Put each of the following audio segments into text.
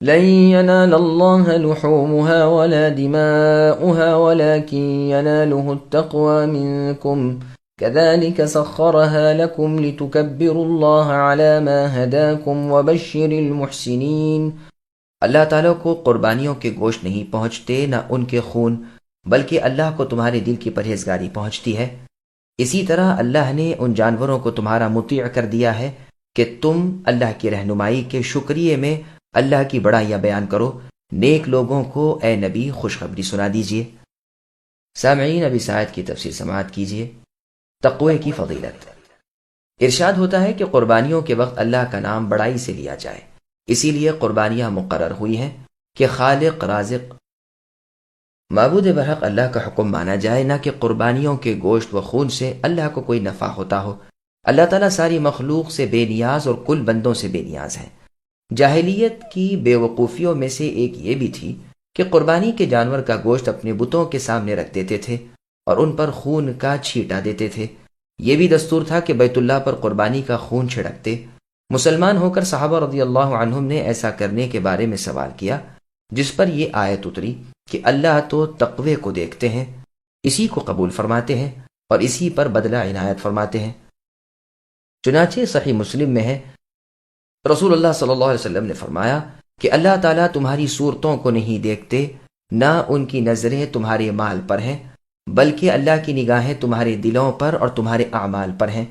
لن ينال الله لحومها ولا دماؤها ولكن يناله التقوى منكم كذلك سخرها لكم لتكبروا الله على ما هداكم وبشر المحسنين۔ اللہ تعالیٰ کو قربانیوں کے گوشت نہیں پہنچتے نہ ان کے خون، بلکہ اللہ کو تمہارے دل کی پرہیزگاری پہنچتی ہے۔ اسی طرح اللہ نے ان جانوروں کو تمہارا مطیع کر دیا ہے کہ تم اللہ کی رہنمائی کے شکریے میں اللہ کی بڑائیاں بیان کرو۔ نیک لوگوں کو اے نبی خوشخبری سنا دیجیے۔ سامعین، اب اس آیت کی تفسیر سماعت کیجیے۔ تقوی کی فضیلت۔ ارشاد ہوتا ہے کہ قربانیوں کے وقت اللہ کا نام بڑائی سے لیا جائے، اسی لیے قربانیاں مقرر ہوئی ہیں کہ خالق، رازق، معبود برحق اللہ کا حکم مانا جائے، نہ کہ قربانیوں کے گوشت و خون سے اللہ کو کوئی نفع ہوتا ہو۔ اللہ تعالیٰ ساری مخلوق سے بے نیاز اور کل بندوں سے بے نیاز ہے۔ جاہلیت کی بے وقوفیوں میں سے ایک یہ بھی تھی کہ قربانی کے جانور کا گوشت اپنے بتوں کے سامنے رکھ دیتے تھے اور ان پر خون کا چھینٹا دیتے تھے۔ یہ بھی دستور تھا کہ بیت اللہ پر قربانی کا خون چھڑکتے۔ مسلمان ہو کر صحابہ رضی اللہ عنہم نے ایسا کرنے کے بارے میں سوال کیا، جس پر یہ آیت اتری کہ اللہ تو تقوی کو دیکھتے ہیں، اسی کو قبول فرماتے ہیں اور اسی پر بدلہ عنایت فرماتے ہیں۔ چنانچہ صحیح مسلم میں ہے، رسول اللہ صلی اللہ علیہ وسلم نے فرمایا کہ اللہ تعالیٰ تمہاری صورتوں کو نہیں دیکھتے، نہ ان کی نظریں تمہارے مال پر ہیں، بلکہ اللہ کی نگاہیں تمہارے دلوں پر اور تمہارے اعمال پر ہیں۔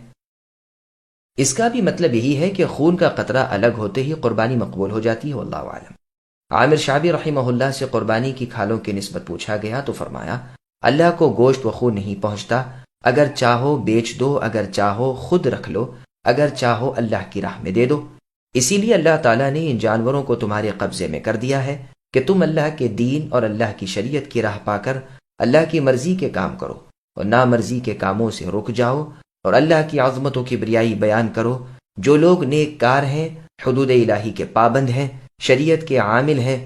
اس کا بھی مطلب یہی ہے کہ خون کا قطرہ الگ ہوتے ہی قربانی مقبول ہو جاتی ہے، واللہ اعلم۔ عامر شعبی رحمہ اللہ سے قربانی کی کھالوں کی نسبت پوچھا گیا تو فرمایا، اللہ کو گوشت و خون نہیں پہنچتا، اگر چاہو بیچ دو، اگر چاہو خود رکھ لو، اگر چاہو اللہ کی راہ میں دے دو۔ اسی لیے اللہ تعالیٰ نے ان جانوروں کو تمہارے قبضے میں کر دیا ہے کہ تم اللہ کے دین اور اللہ کی شریعت کی راہ پا کر اللہ کی مرضی کے کام کرو اور نامرضی کے کاموں سے رک جاؤ اور اللہ کی عظمت و کبریائی بیان کرو۔ جو لوگ نیک کار ہیں، حدود الہی کے پابند ہیں، شریعت کے عامل ہیں،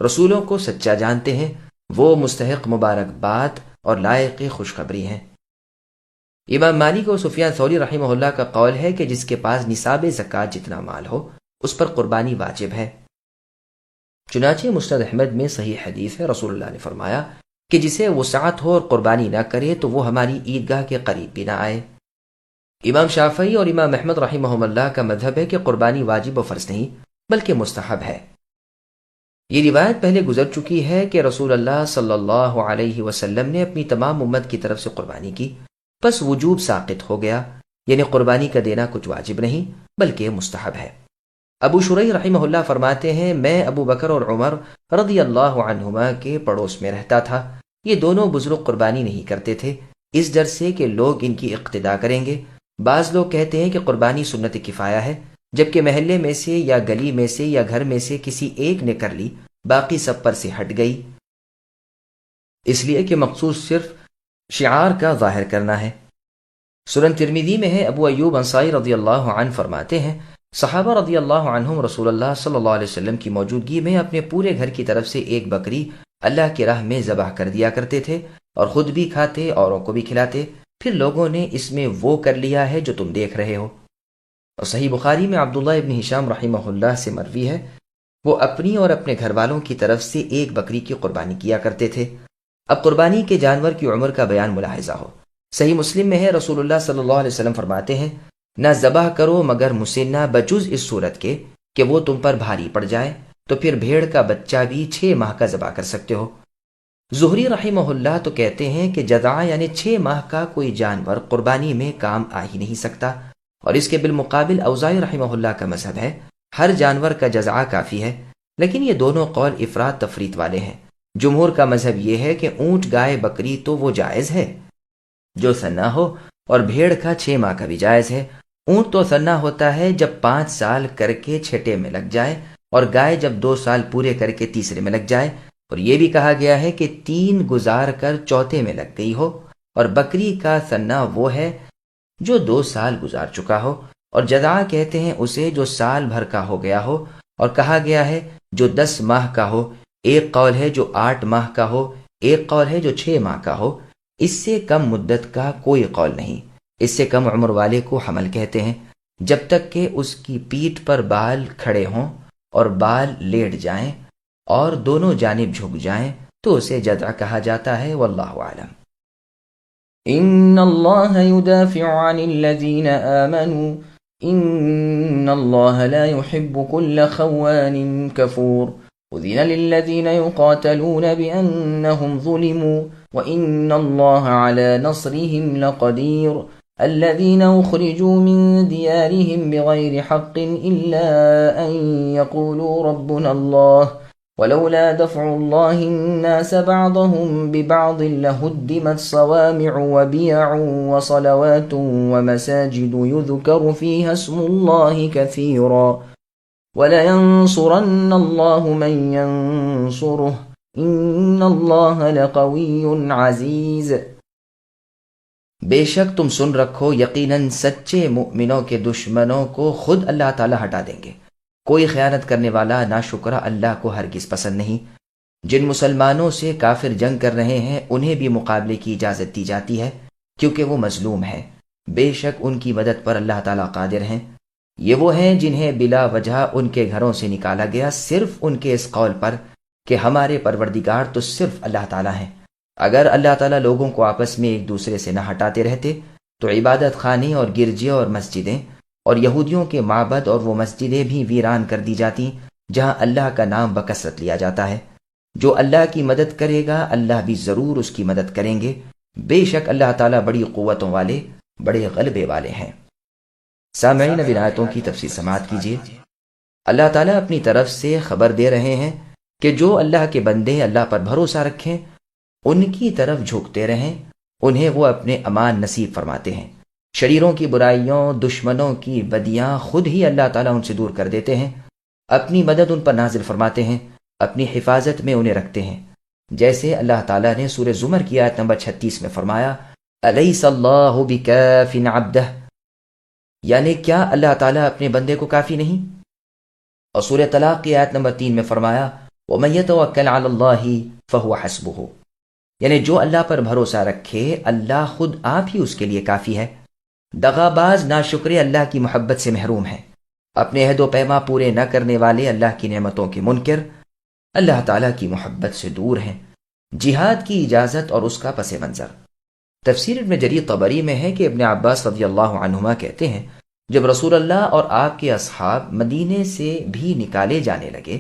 رسولوں کو سچا جانتے ہیں، وہ مستحق مبارکباد اور لائق خوشخبری ہیں۔ امام مالک اور سفیان ثوری رحمہ اللہ کا قول ہے کہ جس کے پاس نصاب زکوٰۃ جتنا مال ہو اس پر قربانی واجب ہے۔ چنانچہ مسند احمد میں صحیح حدیث ہے، رسول اللہ نے فرمایا کہ جسے وسعت ہو اور قربانی نہ کرے تو وہ ہماری عیدگاہ کے قریب بھی نہ آئے۔ امام شافعی اور امام احمد رحمہ اللہ کا مذہب ہے کہ قربانی واجب و فرض نہیں بلکہ مستحب ہے۔ یہ روایت پہلے گزر چکی ہے کہ رسول اللہ صلی اللہ علیہ وسلم نے اپنی تمام امت کی طرف سے قربانی کی، پس وجوب ساقط ہو گیا، یعنی قربانی کا دینا کچھ واجب نہیں بلکہ مستحب ہے۔ ابو شریح رحمہ اللہ فرماتے ہیں، میں ابو بکر اور عمر رضی اللہ عنہما کے پڑوس میں رہتا تھا، یہ دونوں بزرگ قربانی نہیں کرتے تھے، اس ڈر سے کہ لوگ ان کی اقتدا کریں گے۔ بعض لوگ کہتے ہیں کہ قربانی سنت کفایہ ہے، جبکہ محلے میں سے یا گلی میں سے یا گھر میں سے کسی ایک نے کر لی، باقی سب پر سے ہٹ گئی، اس لیے کہ مقصود صرف شعار کا ظاہر کرنا ہے۔ سنن ترمذی میں ہے، ابو ایوب انصاری رضی اللہ عنہ فرماتے ہیں، صحابہ رضی اللہ عنہم رسول اللہ صلی اللہ علیہ وسلم کی موجودگی میں اپنے پورے گھر کی طرف سے ایک بکری اللہ کی راہ میں ذبح کر دیا کرتے تھے اور خود بھی کھاتے، اوروں کو بھی کھلاتے، پھر لوگوں نے اس میں وہ کر لیا ہے جو تم دیکھ رہے ہو۔ اور صحیح بخاری میں عبداللہ ابن ہشام رحمہ اللہ سے مروی ہے، وہ اپنی اور اپنے گھر والوں کی طرف سے ایک بکری کی قربانی کیا کرتے تھے۔ اب قربانی کے جانور کی عمر کا بیان ملاحظہ ہو۔ صحیح مسلم میں ہے، رسول اللہ صلی اللہ علیہ وسلم فرماتے ہیں، نہ ذبح کرو مگر مسنہ، بجز اس صورت کے کہ وہ تم پر بھاری پڑ جائے، تو پھر بھیڑ کا بچہ بھی 6 ماہ کا ذبح کر سکتے ہو۔ زہری رحمہ اللہ تو کہتے ہیں کہ جذع یعنی 6 ماہ کا کوئی جانور قربانی میں کام آ ہی نہیں سکتا، اور اس کے بالمقابل اوزاعی رحمہ اللہ کا مذہب ہے ہر جانور کا جذع کافی ہے، لیکن یہ دونوں قول افراد تفریط والے ہیں۔ جمہور کا مذہب یہ ہے کہ اونٹ، گائے، بکری تو وہ جائز ہے جو سنا ہو، اور بھیڑ کا 6 ماہ کا بھی جائز ہے۔ اونٹ تو سنا ہوتا ہے جب 5 سال کر کے چھٹے میں لگ جائے، اور گائے جب 2 سال پورے کر کے تیسرے میں لگ جائے، اور یہ بھی کہا گیا ہے کہ 3 گزار کر چوتھے میں لگ گئی ہو، اور بکری کا سنا وہ ہے جو 2 سال گزار چکا ہو، اور جذع کہتے ہیں اسے جو سال بھر کا ہو گیا ہو، اور کہا گیا ہے جو 10 ماہ کا ہو، ایک قول ہے جو 8 ماہ کا ہو، ایک قول ہے جو 6 ماہ کا ہو۔ اس سے کم مدت کا کوئی قول نہیں۔ اس سے کم عمر والے کو حمل کہتے ہیں، جب تک کہ اس کی پیٹھ پر بال کھڑے ہوں اور بال لیٹ جائیں اور دونوں جانب جھک جائیں تو اسے جدع کہا جاتا ہے، واللہ اعلم۔ ان اللہ يدافع عن الذین آمنوا ان اللہ لا يحب كل خوان كفور أذن للذين يقاتلون بأنهم ظلموا وإن الله على نصرهم لقدير الذين أخرجوا من ديارهم بغير حق إلا أن يقولوا ربنا الله ولولا دفع الله الناس بعضهم ببعض لهدمت صوامع وبيع وصلوات ومساجد يذكر فيها اسم الله كثيرا وَلَيَنصُرَنَّ اللَّهُ مَن يَنصُرُهُ إِنَّ اللَّهَ لَقَوِيٌّ عَزِيزٌ۔ بے شک تم سن رکھو، یقیناً سچے مؤمنوں کے دشمنوں کو خود اللہ تعالی ہٹا دیں گے۔ کوئی خیانت کرنے والا ناشکرا اللہ کو ہرگز پسند نہیں۔ جن مسلمانوں سے کافر جنگ کر رہے ہیں انہیں بھی مقابلے کی اجازت دی جاتی ہے کیونکہ وہ مظلوم ہیں۔ بے شک ان کی مدد پر اللہ تعالی قادر ہیں۔ یہ وہ ہیں جنہیں بلا وجہ ان کے گھروں سے نکالا گیا صرف ان کے اس قول پر کہ ہمارے پروردگار تو صرف اللہ تعالیٰ ہیں۔ اگر اللہ تعالیٰ لوگوں کو آپس میں ایک دوسرے سے نہ ہٹاتے رہتے تو عبادت خانے اور گرجے اور مسجدیں اور یہودیوں کے معبد اور وہ مسجدیں بھی ویران کر دی جاتی جہاں اللہ کا نام بکثرت لیا جاتا ہے۔ جو اللہ کی مدد کرے گا اللہ بھی ضرور اس کی مدد کریں گے۔ بے شک اللہ تعالیٰ بڑی قوتوں والے، بڑے غلبے والے ہیں۔ سامعین، اب آیتوں کی تفسیر سماعت کیجیے۔ اللہ تعالیٰ اپنی طرف سے خبر دے رہے ہیں کہ جو اللہ کے بندے اللہ پر بھروسہ رکھیں، ان کی طرف جھکتے رہیں، انہیں وہ اپنے امان نصیب فرماتے ہیں۔ شریروں کی برائیوں، دشمنوں کی بدیاں خود ہی اللہ تعالیٰ ان سے دور کر دیتے ہیں، اپنی مدد ان پر نازل فرماتے ہیں، اپنی حفاظت میں انہیں رکھتے ہیں۔ جیسے اللہ تعالیٰ نے سورہ زمر کی آیت نمبر 36 میں فرمایا، الیس اللہ بکاف عبدہ، یعنی کیا اللہ تعالیٰ اپنے بندے کو کافی نہیں؟ اور سورہ طلاق کی آیت نمبر 3 میں فرمایا، وَمَن يَتَوَكَّلْ عَلَى اللَّهِ فَهُوَ حَسْبُهُ، یعنی جو اللہ پر بھروسہ رکھے اللہ خود آپ ہی اس کے لیے کافی ہے۔ دغاباز ناشکرے اللہ کی محبت سے محروم ہیں، اپنے عہد و پیما پورے نہ کرنے والے اللہ کی نعمتوں کے منکر اللہ تعالیٰ کی محبت سے دور ہیں۔ جہاد کی اجازت اور اس کا پس منظر۔ تفسیر ابن جریر طبری میں ہے کہ ابن عباس رضی اللہ عنہما کہتے ہیں، جب رسول اللہ اور آپ کے اصحاب مدینے سے بھی نکالے جانے لگے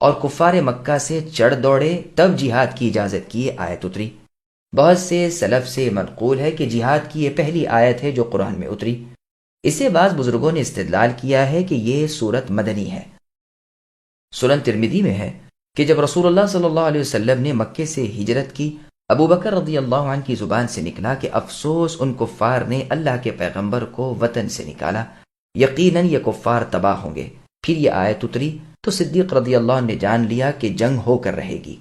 اور کفار مکہ سے چڑھ دوڑے تب جہاد کی اجازت کی یہ آیت اتری۔ بہت سے سلف سے منقول ہے کہ جہاد کی یہ پہلی آیت ہے جو قرآن میں اتری۔ اسے بعض بزرگوں نے استدلال کیا ہے کہ یہ سورت مدنی ہے۔ سنن ترمذی میں ہے کہ جب رسول اللہ صلی اللہ علیہ وسلم نے مکے سے ہجرت کی، ابو بکر رضی اللہ عنہ کی زبان سے نکلا کہ افسوس ان کفار نے اللہ کے پیغمبر کو وطن سے نکالا، یقیناً یہ کفار تباہ ہوں گے۔ پھر یہ آیت اتری تو صدیق رضی اللہ عنہ نے جان لیا کہ جنگ ہو کر رہے گی۔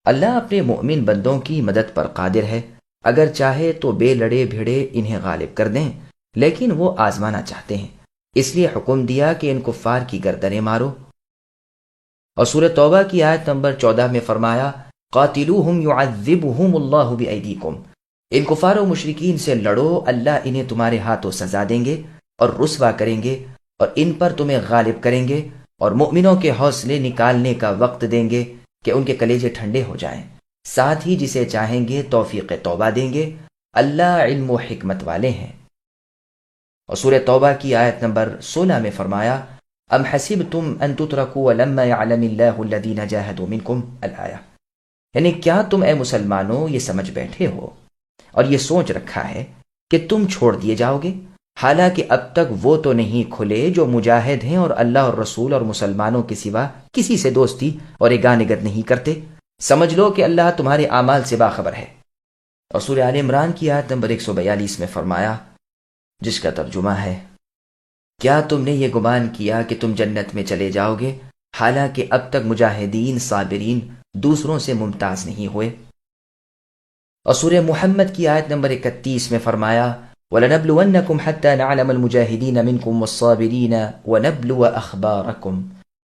اللہ اپنے مؤمن بندوں کی مدد پر قادر ہے، اگر چاہے تو بے لڑے بھیڑے انہیں غالب کر دیں، لیکن وہ آزمانا چاہتے ہیں، اس لیے حکم دیا کہ ان کفار کی گردنیں مارو۔ اور سورہ توبہ کی آیت نمبر 14 میں فرمایا، قاتلوہم یعذبہم اللہ بایدیکم، ان کفار و مشرکین سے لڑو، اللہ انہیں تمہارے ہاتھوں سزا دیں گے اور رسوا کریں گے اور ان پر تمہیں غالب کریں گے، اور مؤمنوں کے حوصلے نکالنے کا وقت دیں گے کہ ان کے کلیجے ٹھنڈے ہو جائیں، ساتھ ہی جسے چاہیں گے توفیق توبہ دیں گے، اللہ علم و حکمت والے ہیں۔ اور سورہ توبہ کی آیت نمبر 16 میں فرمایا، ام حسبتم ان تترکوا ولما يعلم اللہ الذین جاہدوا منکم، الآیہ، یعنی کیا تم اے مسلمانوں یہ سمجھ بیٹھے ہو اور یہ سوچ رکھا ہے کہ تم چھوڑ دیے جاؤ گے، حالانکہ اب تک وہ تو نہیں کھلے جو مجاہد ہیں اور اللہ اور رسول اور مسلمانوں کے سوا کسی سے دوستی اور اگانگت نہیں کرتے، سمجھ لو کہ اللہ تمہارے اعمال سے باخبر ہے۔ اور سورہ آل عمران کی آیت نمبر 142 میں فرمایا، جس کا ترجمہ ہے، کیا تم نے یہ گمان کیا کہ تم جنت میں چلے جاؤ گے حالانکہ اب تک مجاہدین صابرین دوسروں سے ممتاز نہیں ہوئے۔ اور سورہ محمد کی آیت نمبر 31 میں فرمایا، وَلَنَبْلُوَنَّكُمْ حَتَّى نَعْلَمَ الْمُجَاهِدِينَ مِنْكُمْ وَالصَّابِرِينَ وَنَبْلُوَ أَخْبَارَكُمْ،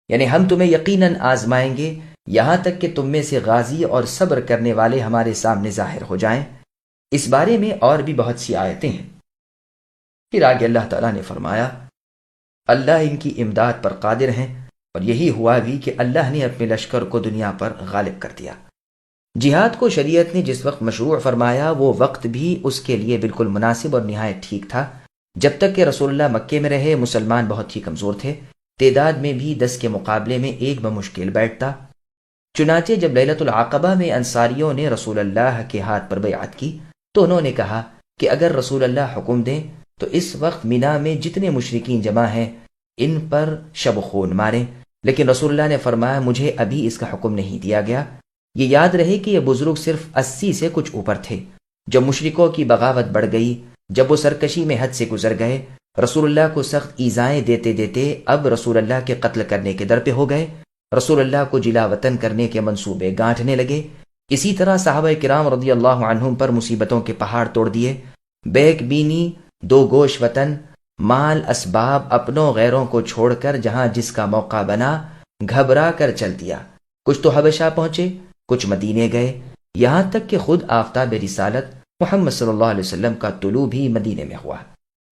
یعنی ہم تمہیں یقیناً آزمائیں گے یہاں تک کہ تم میں سے غازی اور صبر کرنے والے ہمارے سامنے ظاہر ہو جائیں۔ اس بارے میں اور بھی بہت سی آیتیں ہیں۔ پھر آگے اللہ تعالیٰ نے فرمایا، اللہ ان کی امداد پر قادر ہیں، اور یہی ہوا بھی کہ اللہ نے اپنے لشکر کو دنیا پر غالب کر دیا۔ جہاد کو شریعت نے جس وقت مشروع فرمایا وہ وقت بھی اس کے لیے بالکل مناسب اور نہایت ٹھیک تھا۔ جب تک کہ رسول اللہ مکے میں رہے مسلمان بہت ہی کمزور تھے، تعداد میں بھی 10 کے مقابلے میں ایک بمشکل بیٹھتا۔ چنانچہ جب لیلۃ العقبہ میں انصاریوں نے رسول اللہ کے ہاتھ پر بیعت کی تو انہوں نے کہا کہ اگر رسول اللہ حکم دیں تو اس وقت مینا میں جتنے مشرکین جمع ہیں ان پر شب خون ماریں، لیکن رسول اللہ نے فرمایا مجھے ابھی اس کا حکم نہیں دیا گیا۔ یہ یاد رہے کہ یہ بزرگ صرف 80 سے کچھ اوپر تھے۔ جب مشرکوں کی بغاوت بڑھ گئی، جب وہ سرکشی میں حد سے گزر گئے، رسول اللہ کو سخت ایذائیں دیتے دیتے اب رسول اللہ کے قتل کرنے کے در پہ ہو گئے، رسول اللہ کو جلا وطن کرنے کے منصوبے گانٹھنے لگے۔ اسی طرح صحابہ کرام رضی اللہ عنہم پر مصیبتوں کے پہاڑ توڑ دیے۔ بیک بینی، دو گوش وطن، مال اسباب اپنوں غیروں کو چھوڑ کر جہاں جس کا موقع بنا گھبرا کر چل دیا۔ کچھ تو حبشہ پہنچے، کچھ مدینے گئے، یہاں تک کہ خود آفتاب رسالت محمد صلی اللہ علیہ وسلم کا طلوع بھی مدینے میں ہوا۔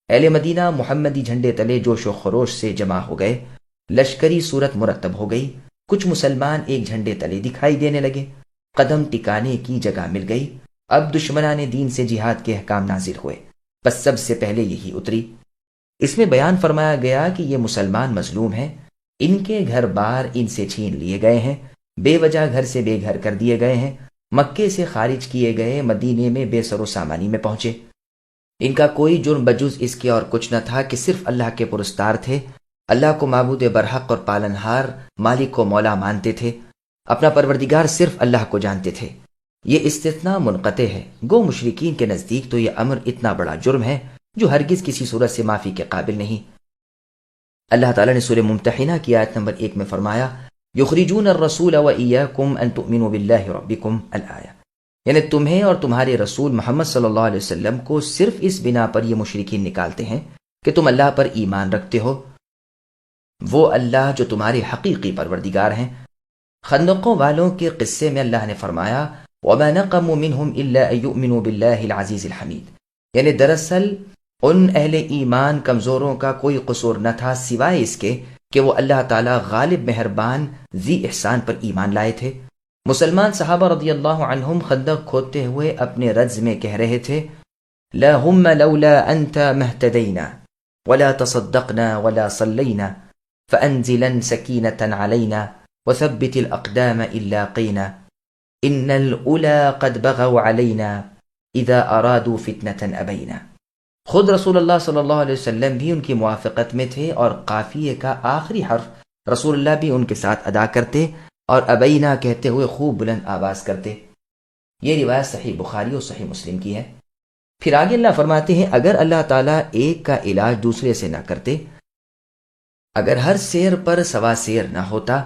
اہل مدینہ محمدی جھنڈے تلے جوش و خروش سے جمع ہو گئے، لشکری صورت مرتب ہو گئی، کچھ مسلمان ایک جھنڈے تلے دکھائی دینے لگے، قدم ٹکانے کی جگہ مل گئی۔ اب دشمنان دین سے جہاد کے احکام نازل ہوئے، بس سب سے پہلے یہی اتری۔ اس میں بیان فرمایا گیا کہ یہ مسلمان مظلوم ہیں، ان کے گھر بار ان سے چھین لیے گئے ہیں، بے وجہ گھر سے بے گھر کر دیے گئے ہیں، مکے سے خارج کیے گئے، مدینے میں بے سر و سامانی میں پہنچے۔ ان کا کوئی جرم بجز اس کے اور کچھ نہ تھا کہ صرف اللہ کے پرستار تھے، اللہ کو معبود برحق اور پالنہار، مالک کو مولا مانتے تھے، اپنا پروردگار صرف اللہ کو جانتے تھے۔ یہ استثناء منقطع ہے، گو مشرکین کے نزدیک تو یہ امر اتنا بڑا جرم ہے جو ہرگز کسی صورت سے معافی کے قابل نہیں۔ اللہ تعالیٰ نے سورہ ممتحنہ کی آیت نمبر 1 میں فرمایا یخرجون الرسول وإیاکم ان تؤمنوا باللہ ربکم الآیہ، یعنی تمہیں اور تمہارے رسول محمد صلی اللہ علیہ وسلم کو صرف اس بنا پر یہ مشرکین نکالتے ہیں کہ تم اللہ پر ایمان رکھتے ہو، وہ اللہ جو تمہارے حقیقی پروردگار ہیں۔ خندقوں والوں کے قصے میں اللہ نے فرمایا وما نقموا منہم الا ان یؤمنوا باللہ العزیز الحمید، یعنی دراصل ان اہل ایمان کمزوروں کا کوئی قصور نہ تھا سوائے اس کے کہ وہ اللہ تعالی غالب مہربان ذی احسان پر ایمان لائے تھے۔ مسلمان صحابہ رضی اللہ عنہم خندق کھودتے ہوئے اپنے رجز میں کہہ رہے تھے اللہم لولا انت مہتدینا ولا تصدقنا ولا صلینا فانزلا سکینة علینا وثبت الاقدام الا قینا ان الاولا قد بغوا علینا اذا ارادوا فتنة ابینا۔ خود رسول اللہ صلی اللہ علیہ وسلم بھی ان کی موافقت میں تھے اور قافیے کا آخری حرف رسول اللہ بھی ان کے ساتھ ادا کرتے اور ابینا کہتے ہوئے خوب بلند آواز کرتے۔ یہ روایت صحیح بخاری اور صحیح مسلم کی ہے۔ پھر آگے اللہ فرماتے ہیں اگر اللہ تعالیٰ ایک کا علاج دوسرے سے نہ کرتے، اگر ہر سیر پر سوا سیر نہ ہوتا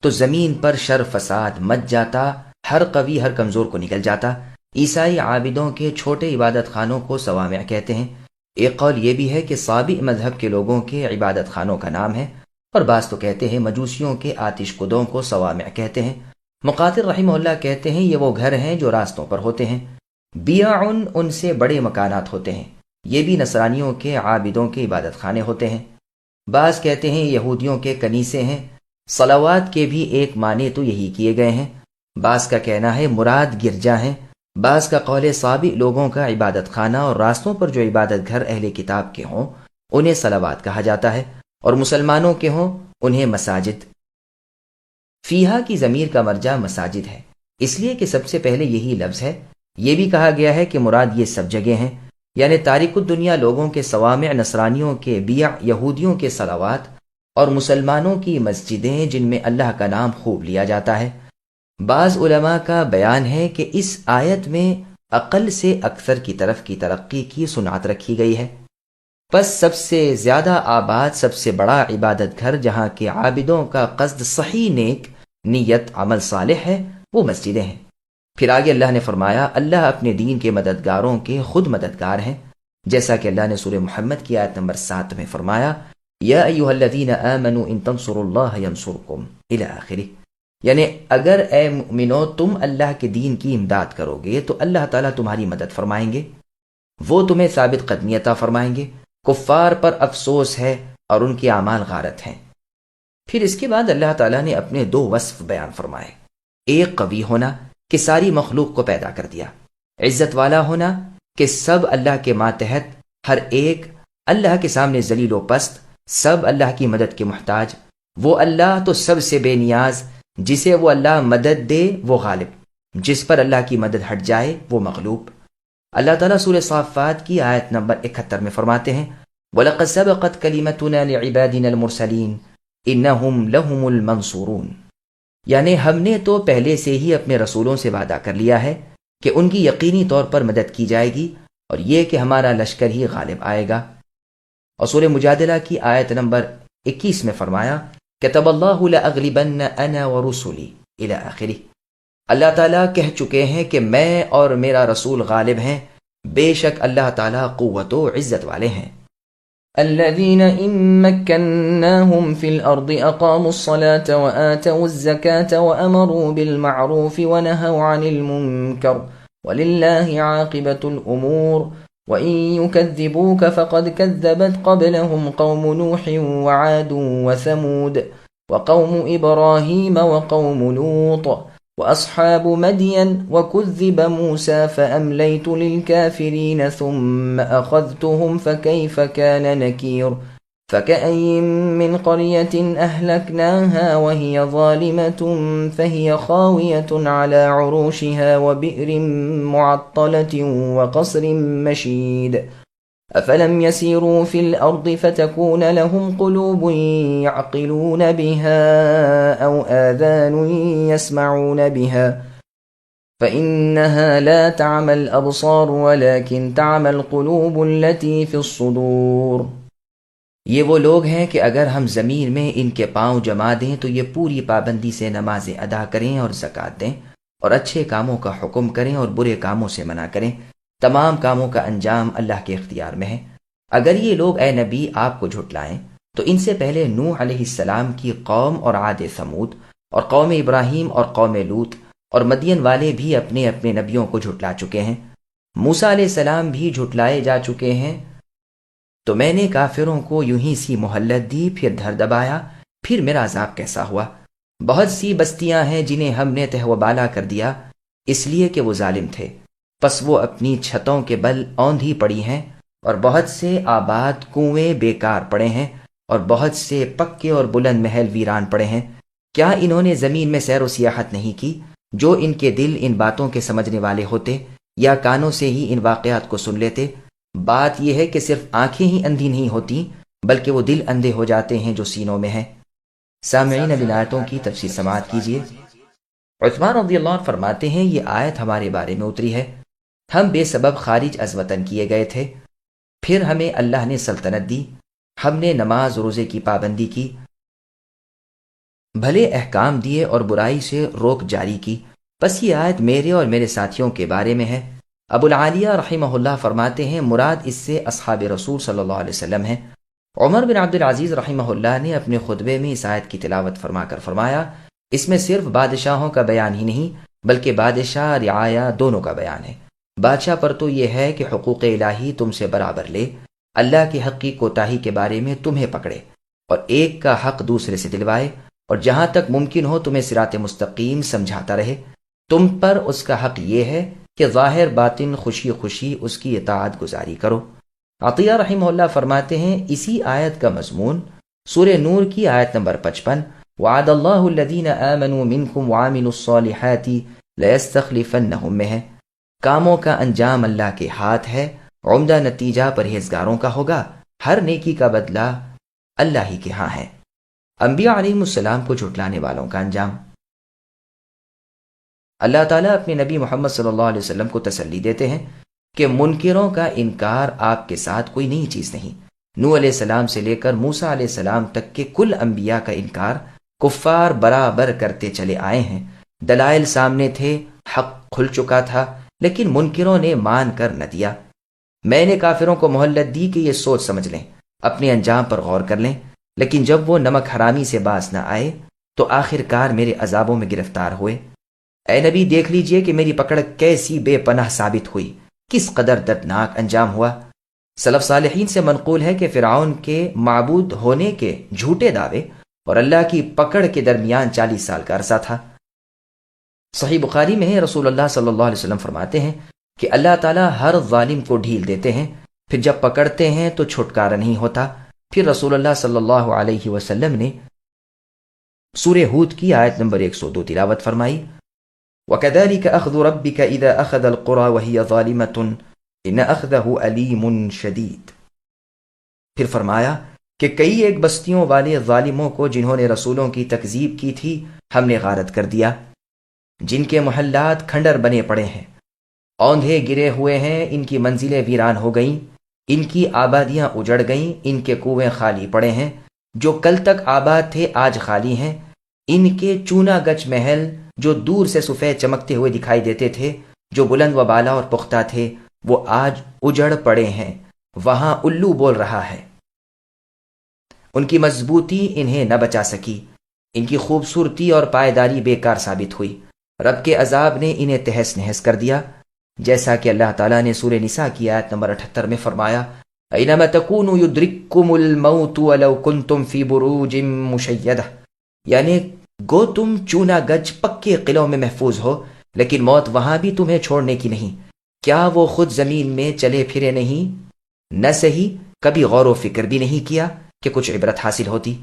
تو زمین پر شر فساد مچ جاتا، ہر قوی ہر کمزور کو نکل جاتا۔ عیسائی عابدوں کے چھوٹے عبادت خانوں کو صوامع کہتے ہیں۔ ایک قول یہ بھی ہے کہ صابئ مذہب کے لوگوں کے عبادت خانوں کا نام ہے، اور بعض تو کہتے ہیں مجوسیوں کے آتش کدوں کو صوامع کہتے ہیں۔ مقاتل رحمہ اللہ کہتے ہیں یہ وہ گھر ہیں جو راستوں پر ہوتے ہیں۔ بیعن ان سے بڑے مکانات ہوتے ہیں، یہ بھی نصرانیوں کے عابدوں کے عبادت خانے ہوتے ہیں۔ بعض کہتے ہیں یہودیوں کے کنیسے ہیں۔ صلوات کے بھی ایک معنی تو یہی کیے گئے ہیں، بعض کا کہنا ہے مراد گرجا ہیں، بعض کا قول صابئ لوگوں کا عبادت خانہ اور راستوں پر جو عبادت گھر اہل کتاب کے ہوں انہیں صلوات کہا جاتا ہے، اور مسلمانوں کے ہوں انہیں مساجد۔ فیہا کی ضمیر کا مرجع مساجد ہے، اس لیے کہ سب سے پہلے یہی لفظ ہے۔ یہ بھی کہا گیا ہے کہ مراد یہ سب جگہ ہیں، یعنی تارک الدنیا لوگوں کے صوامع، نصرانیوں کے بیع، یہودیوں کے صلوات اور مسلمانوں کی مسجدیں جن میں اللہ کا نام خوب لیا جاتا ہے۔ بعض علماء کا بیان ہے کہ اس آیت میں اقل سے اکثر کی طرف کی ترقی کی صنعت رکھی گئی ہے، پس سب سے زیادہ آباد، سب سے بڑا عبادت گھر جہاں کے عابدوں کا قصد صحیح نیک نیت عمل صالح ہے وہ مسجدیں ہیں۔ پھر آگے اللہ نے فرمایا اللہ اپنے دین کے مددگاروں کے خود مددگار ہیں، جیسا کہ اللہ نے سورہ محمد کی آیت نمبر 7 میں فرمایا یا ایھا الذین آمنوا ان تنصروا اللہ ینصرکم الی آخرہ، یعنی اگر اے مؤمنو تم اللہ کے دین کی امداد کرو گے تو اللہ تعالیٰ تمہاری مدد فرمائیں گے، وہ تمہیں ثابت قدمی عطا فرمائیں گے۔ کفار پر افسوس ہے اور ان کے اعمال غارت ہیں۔ پھر اس کے بعد اللہ تعالیٰ نے اپنے دو وصف بیان فرمائے، ایک قوی ہونا کہ ساری مخلوق کو پیدا کر دیا، عزت والا ہونا کہ سب اللہ کے ماتحت، ہر ایک اللہ کے سامنے ذلیل و پست، سب اللہ کی مدد کے محتاج، وہ اللہ تو سب سے بے نیاز، جسے وہ اللہ مدد دے وہ غالب، جس پر اللہ کی مدد ہٹ جائے وہ مغلوب۔ اللہ تعالیٰ سورہ صافات کی آیت نمبر 71 میں فرماتے ہیں وَلَقَدْ سَبَقَتْ كَلِمَتُنَا لِعِبَادِنَا الْمُرْسَلِينَ إِنَّهُمْ لَهُمُ الْمَنْصُورُونَ، یعنی ہم نے تو پہلے سے ہی اپنے رسولوں سے وعدہ کر لیا ہے کہ ان کی یقینی طور پر مدد کی جائے گی، اور یہ کہ ہمارا لشکر ہی غالب آئے گا۔ اور سورہ مجادلہ کی آیت نمبر 21 میں فرمایا كَتَبَ اللَّهُ لَأَغْلِبَنَّ أَنَا وَرُسُلِي إِلَى آخِرِهِ، اللہ تعالیٰ کہہ چکے ہیں کہ میں اور میرا رسول غالب ہیں، بے شک اللہ تعالیٰ قوت و عزت والے ہیں۔ الذين إن مكناهم في الأرض أقاموا الصلاة وآتوا الزكاة وأمروا بالمعروف ونهوا عن المنكر ولله عاقبة الأمور وإن يكذبوك فقد كذبت قبلهم قوم نوح وعاد وثمود وقوم إبراهيم وقوم لوط وأصحاب مدين وكذب موسى فأمليت للكافرين ثم أخذتهم فكيف كان نكير فكأين من قرية أهلكناها وهي ظالمة فهي خاوية على عروشها وبئر معطلة وقصر مشيد أفلم يسيروا في الأرض فتكون لهم قلوب يعقلون بها أو آذان يسمعون بها فإنها لا تعمى الأبصار ولكن تعمى القلوب التي في الصدور۔ یہ وہ لوگ ہیں کہ اگر ہم زمین میں ان کے پاؤں جما دیں تو یہ پوری پابندی سے نمازیں ادا کریں اور زکوٰۃ دیں اور اچھے کاموں کا حکم کریں اور برے کاموں سے منع کریں، تمام کاموں کا انجام اللہ کے اختیار میں ہے۔ اگر یہ لوگ اے نبی آپ کو جھٹلائیں تو ان سے پہلے نوح علیہ السلام کی قوم اور عاد ثمود اور قوم ابراہیم اور قوم لوط اور مدین والے بھی اپنے اپنے نبیوں کو جھٹلا چکے ہیں، موسیٰ علیہ السلام بھی جھٹلائے جا چکے ہیں۔ تو میں نے کافروں کو یوں ہی سی مہلت دی، پھر دھر دبایا، پھر میرا عذاب کیسا ہوا۔ بہت سی بستیاں ہیں جنہیں ہم نے تہہ و بالا کر دیا اس لیے کہ وہ ظالم تھے، پس وہ اپنی چھتوں کے بل اوندھی پڑی ہیں، اور بہت سے آباد کنویں بیکار پڑے ہیں، اور بہت سے پکے اور بلند محل ویران پڑے ہیں۔ کیا انہوں نے زمین میں سیر و سیاحت نہیں کی؟ جو ان کے دل ان باتوں کے سمجھنے والے ہوتے یا کانوں سے ہی ان واقعات کو سن لیتے۔ بات یہ ہے کہ صرف آنکھیں ہی اندھی نہیں ہوتی بلکہ وہ دل اندھے ہو جاتے ہیں جو سینوں میں ہیں۔ سامعین اب ان آیتوں کی تفصیل سماعت کیجیے۔ عثمان رضی اللہ عنہ فرماتے ہیں یہ آیت ہمارے بارے میں اتری ہے، ہم بے سبب خارج از وطن کیے گئے تھے، پھر ہمیں اللہ نے سلطنت دی، ہم نے نماز روزے کی پابندی کی، بھلے احکام دیے اور برائی سے روک جاری کی، بس یہ آیت میرے اور میرے ساتھیوں کے بارے میں ہے۔ ابو العالیہ رحمہ اللہ فرماتے ہیں مراد اس سے اصحاب رسول صلی اللہ علیہ وسلم ہیں۔ عمر بن عبد العزیز رحمہ اللہ نے اپنے خطبے میں اس آیت کی تلاوت فرما کر فرمایا اس میں صرف بادشاہوں کا بیان ہی نہیں بلکہ بادشاہ رعایا دونوں کا بیان ہے۔ بادشاہ پر تو یہ ہے کہ حقوق الہی تم سے برابر لے، اللہ کے حق کی کوتاہی کے بارے میں تمہیں پکڑے اور ایک کا حق دوسرے سے دلوائے، اور جہاں تک ممکن ہو تمہیں صراط مستقیم سمجھاتا رہے۔ تم پر اس کا حق یہ ہے کہ ظاہر باطن خوشی خوشی اس کی اطاعت گزاری کرو۔ عطیہ رحمہ اللہ فرماتے ہیں اسی آیت کا مضمون سورہ نور کی آیت نمبر 55 وعد اللہ الذین آمنوا منکم وعملوا الصالحات لیستخلفنہم میں ہے۔ کاموں کا انجام اللہ کے ہاتھ ہے، عمدہ نتیجہ پرہیزگاروں کا ہوگا، ہر نیکی کا بدلہ اللہ ہی کے ہاں ہے۔ انبیاء علیہ السلام کو جھٹلانے والوں کا انجام۔ اللہ تعالیٰ اپنے نبی محمد صلی اللہ علیہ وسلم کو تسلی دیتے ہیں کہ منکروں کا انکار آپ کے ساتھ کوئی نئی چیز نہیں۔ نوح علیہ السلام سے لے کر موسیٰ علیہ السلام تک کے کل انبیاء کا انکار کفار برابر کرتے چلے آئے ہیں۔ دلائل سامنے تھے، حق کھل چکا تھا، لیکن منکروں نے مان کر نہ دیا۔ میں نے کافروں کو مہلت دی کہ یہ سوچ سمجھ لیں، اپنے انجام پر غور کر لیں، لیکن جب وہ نمک حرامی سے باز نہ آئے تو آخر کار میرے عذابوں میں گرفتار ہوئے۔ اے نبی دیکھ لیجئے کہ میری پکڑ کیسی بے پناہ ثابت ہوئی، کس قدر دردناک انجام ہوا۔ سلف صالحین سے منقول ہے کہ فرعون کے معبود ہونے کے جھوٹے دعوے اور اللہ کی پکڑ کے درمیان 40 سال کا عرصہ تھا۔ صحیح بخاری میں ہے، رسول اللہ صلی اللہ علیہ وسلم فرماتے ہیں کہ اللہ تعالیٰ ہر ظالم کو ڈھیل دیتے ہیں، پھر جب پکڑتے ہیں تو چھٹکارا نہیں ہوتا۔ پھر رسول اللہ صلی اللہ علیہ وسلم نے سورہ ہود کی آیت نمبر 102 تلاوت فرمائی، وَكَذَلِكَ أَخْذُ رَبِّكَ إِذَا أَخَذَ الْقُرَى وَهِيَ ظَالِمَةٌ إِنَّ أَخْذَهُ أَلِيمٌ شَدِيدٌ۔ پھر فرمایا کہ کئی ایک بستیوں والے ظالموں کو جنہوں نے رسولوں کی تکذیب کی تھی ہم نے غارت کر دیا، جن کے محلات کھنڈر بنے پڑے ہیں، اوندھے گرے ہوئے ہیں، ان کی منزلیں ویران ہو گئیں، ان کی آبادیاں اجڑ گئیں، ان کے کنویں خالی پڑے ہیں، جو کل تک آباد تھے آج خالی ہیں، ان کے چونا گچ محل جو دور سے سفید چمکتے ہوئے دکھائی دیتے تھے، جو بلند و بالا اور پختہ تھے، وہ آج اجڑ پڑے ہیں، وہاں الو بول رہا ہے۔ ان کی مضبوطی انہیں نہ بچا سکی، ان کی خوبصورتی اور پائیداری بیکار ثابت ہوئی، رب کے عذاب نے انہیں تہس نہس کر دیا، جیسا کہ اللہ تعالیٰ نے سورہ نساء کی آیت نمبر 78 میں فرمایا، اَيْنَمَا تَكُونُوا يُدْرِككُّمُ الْمَوْتُ وَلَوْ كُنْتُمْ فِي بُرُوجٍ مُشَيَّدَةٍ، یعنی گو تم چونا گج پکے قلعوں میں محفوظ ہو، لیکن موت وہاں بھی تمہیں چھوڑنے کی نہیں۔ کیا وہ خود زمین میں چلے پھرے نہیں؟ نہ صحیح کبھی غور و فکر بھی نہیں کیا کہ کچھ عبرت حاصل ہوتی۔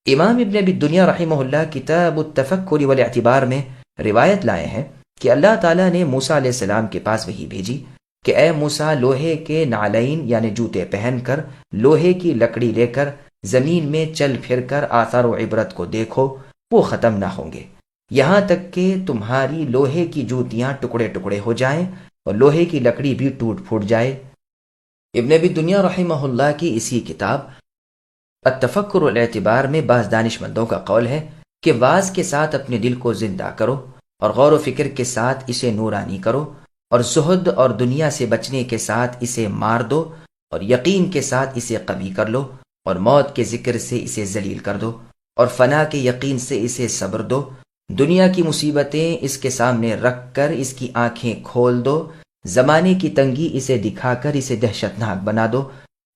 امام ابن ابی الدنیا رحمہ اللہ کتاب التفکر والاعتبار میں روایت لائے ہیں کہ اللہ تعالیٰ نے موسیٰ علیہ السلام کے پاس وحی بھیجی کہ اے موسیٰ، لوہے کے نعلین یعنی جوتے پہن کر، لوہے کی لکڑی لے کر زمین میں چل پھر کر آثار و عبرت کو دیکھو، وہ ختم نہ ہوں گے یہاں تک کہ تمہاری لوہے کی جوتیاں ٹکڑے ٹکڑے ہو جائیں اور لوہے کی لکڑی بھی ٹوٹ پھوٹ جائے۔ ابن ابی الدنیا رحمہ اللہ کی اسی کتاب التفکر والاعتبار میں بعض دانشمندوں کا قول ہے کہ واز کے ساتھ اپنے دل کو زندہ کرو اور غور و فکر کے ساتھ اسے نورانی کرو، اور زہد اور دنیا سے بچنے کے ساتھ اسے مار دو، اور یقین کے ساتھ اسے قوی کر لو، اور موت کے ذکر سے اسے ذلیل کر دو، اور فنا کے یقین سے اسے صبر دو، دنیا کی مصیبتیں اس کے سامنے رکھ کر اس کی آنکھیں کھول دو، زمانے کی تنگی اسے دکھا کر اسے دہشت ناک بنا دو،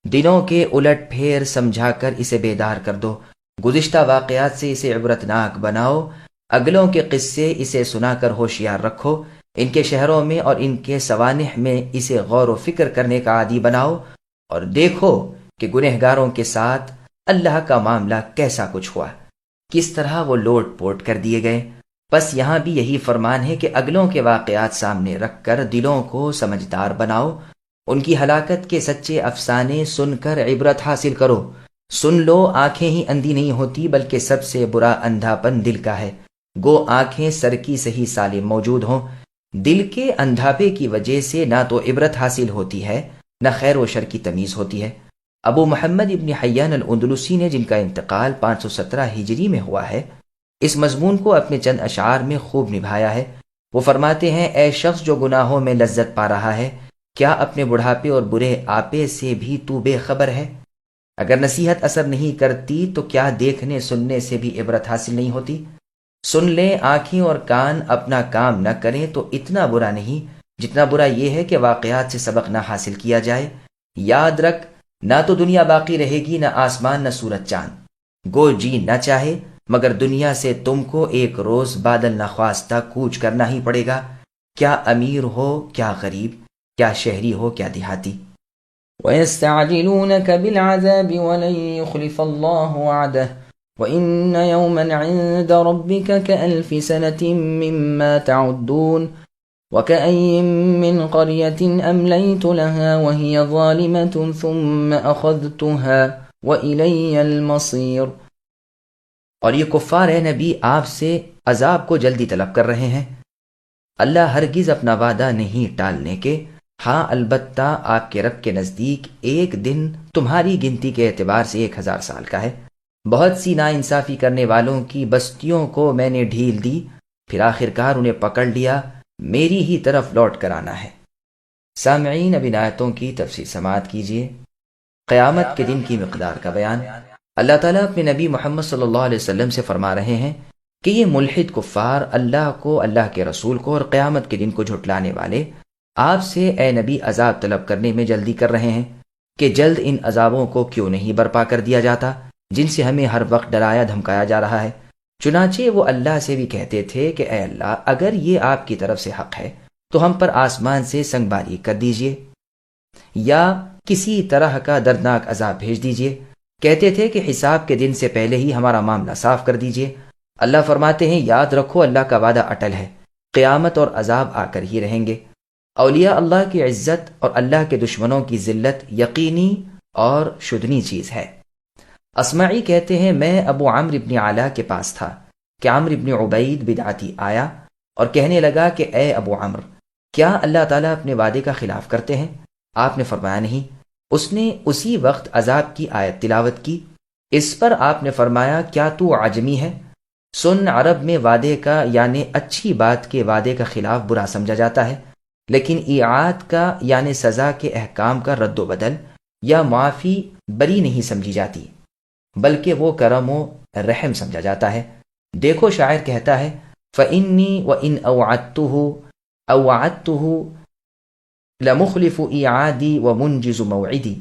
دنوں کے الٹ پھیر سمجھا کر اسے بیدار کر دو، گزشتہ واقعات سے اسے عبرتناک بناؤ، اگلوں کے قصے اسے سنا کر ہوشیار رکھو، ان کے شہروں میں اور ان کے سوانح میں اسے غور و فکر کرنے کا عادی بناؤ، اور دیکھو کہ گنہگاروں کے ساتھ اللہ کا معاملہ کیسا کچھ ہوا، کس طرح وہ لوٹ پوٹ کر دیے گئے۔ بس یہاں بھی یہی فرمان ہے کہ اگلوں کے واقعات سامنے رکھ کر دلوں کو سمجھدار بناؤ، ان کی ہلاکت کے سچے افسانے سن کر عبرت حاصل کرو۔ سن لو، آنکھیں ہی اندھی نہیں ہوتی بلکہ سب سے برا اندھا پن دل کا ہے، گو آنکھیں سر کی صحیح سالم موجود ہوں۔ دل کے اندھاپے کی وجہ سے نہ تو عبرت حاصل ہوتی ہے نہ خیر و شر کی تمیز ہوتی ہے۔ ابو محمد ابن حیان الاندلسی نے، جن کا انتقال 517 ہجری میں ہوا ہے، اس مضمون کو اپنے چند اشعار میں خوب نبھایا ہے۔ وہ فرماتے ہیں، اے شخص جو گناہوں میں لذت پا رہا ہے، کیا اپنے بڑھاپے اور برے آپے سے بھی تو بے خبر ہے؟ اگر نصیحت اثر نہیں کرتی تو کیا دیکھنے سننے سے بھی عبرت حاصل نہیں ہوتی؟ سن لیں، آنکھیں اور کان اپنا کام نہ کریں تو اتنا برا نہیں جتنا برا یہ ہے کہ واقعات سے سبق نہ حاصل کیا جائے۔ یاد رکھ، نہ تو دنیا باقی رہے گی، نہ آسمان، نہ سورج چاند۔ گو جی نہ چاہے مگر دنیا سے تم کو ایک روز بادل نخواستہ کوچ کرنا ہی پڑے گا، کیا امیر ہو کیا غریب، کیا شہری ہو کیا دیہاتی۔ وَيَسْتَعْجِلُونَكَ بِالْعَذَابِ وَلَن يُخْلِفَ اللَّهُ وَعْدَهُ وَإِنَّ يَوْمًا عِندَ رَبِّكَ كَأَلْفِ سَنَةٍ مِّمَّا تَعُدُّونَ وَكَأَيٍّن مِّن قَرْيَةٍ أَمْلَيْتُ لَهَا وَهِيَ ظَالِمَةٌ ثُمَّ أَخَذْتُهَا وَإِلَيَّ الْمَصِيرُ۔ اور یہ کفار اے نبی آپ سے عذاب کو جلدی طلب کر رہے ہیں، اللہ ہرگز اپنا وعدہ نہیں ٹالنے کے، ہاں البتہ آپ کے رب کے نزدیک ایک دن تمہاری گنتی کے اعتبار سے 1000 سال کا ہے۔ بہت سی ناانصافی کرنے والوں کی بستیوں کو میں نے ڈھیل دی، پھر آخرکار انہیں پکڑ لیا، میری ہی طرف لوٹ کر آنا ہے۔ سامعین، اب ان آیتوں کی تفسیر سماعت کیجیے۔ قیامت کے دن کی مقدار کا بیان۔ اللہ تعالیٰ اپنے نبی محمد صلی اللہ علیہ وسلم سے فرما رہے ہیں کہ یہ ملحد کفار اللہ کو، اللہ کے رسول کو اور قیامت کے دن کو جھٹلانے والے آپ سے اے نبی عذاب طلب کرنے میں جلدی کر رہے ہیں۔ کہ جلد ان عذابوں کو کیوں نہیں برپا کر دیا جاتا جن سے ہمیں ہر وقت ڈرایا دھمکایا جا رہا ہے۔ چنانچہ وہ اللہ سے بھی کہتے تھے کہ اے اللہ، اگر یہ آپ کی طرف سے حق ہے تو ہم پر آسمان سے سنگ باری کر دیجئے یا کسی طرح کا دردناک عذاب بھیج دیجئے۔ کہتے تھے کہ حساب کے دن سے پہلے ہی ہمارا معاملہ صاف کر دیجئے۔ اللہ فرماتے ہیں، یاد رکھو اللہ کا وعدہ اٹل ہے، قیامت اور عذاب آ کر ہی رہیں گے۔ اولیاء اللہ کی عزت اور اللہ کے دشمنوں کی ذلت یقینی اور شدنی چیز ہے۔ اسمعی کہتے ہیں، میں ابو عمرو بن علا کے پاس تھا کہ عمرو بن عبید بدعتی آیا اور کہنے لگا کہ اے ابو عمرو، کیا اللہ تعالیٰ اپنے وعدے کا خلاف کرتے ہیں؟ آپ نے فرمایا نہیں۔ اس نے اسی وقت عذاب کی آیت تلاوت کی۔ اس پر آپ نے فرمایا، کیا تو عجمی ہے؟ سن، عرب میں وعدے کا یعنی اچھی بات کے وعدے کا خلاف برا سمجھا جاتا ہے، لیکن ایعاد کا یعنی سزا کے احکام کا رد و بدل یا معافی بری نہیں سمجھی جاتی، بلکہ وہ کرم و رحم سمجھا جاتا ہے۔ دیکھو شاعر کہتا ہے، فَإِنِّي وَإِنْ أَوْعَدْتُهُ لَمُخْلِفُ إِعَادِي وَمُنْجِزُ مَوْعِدِي۔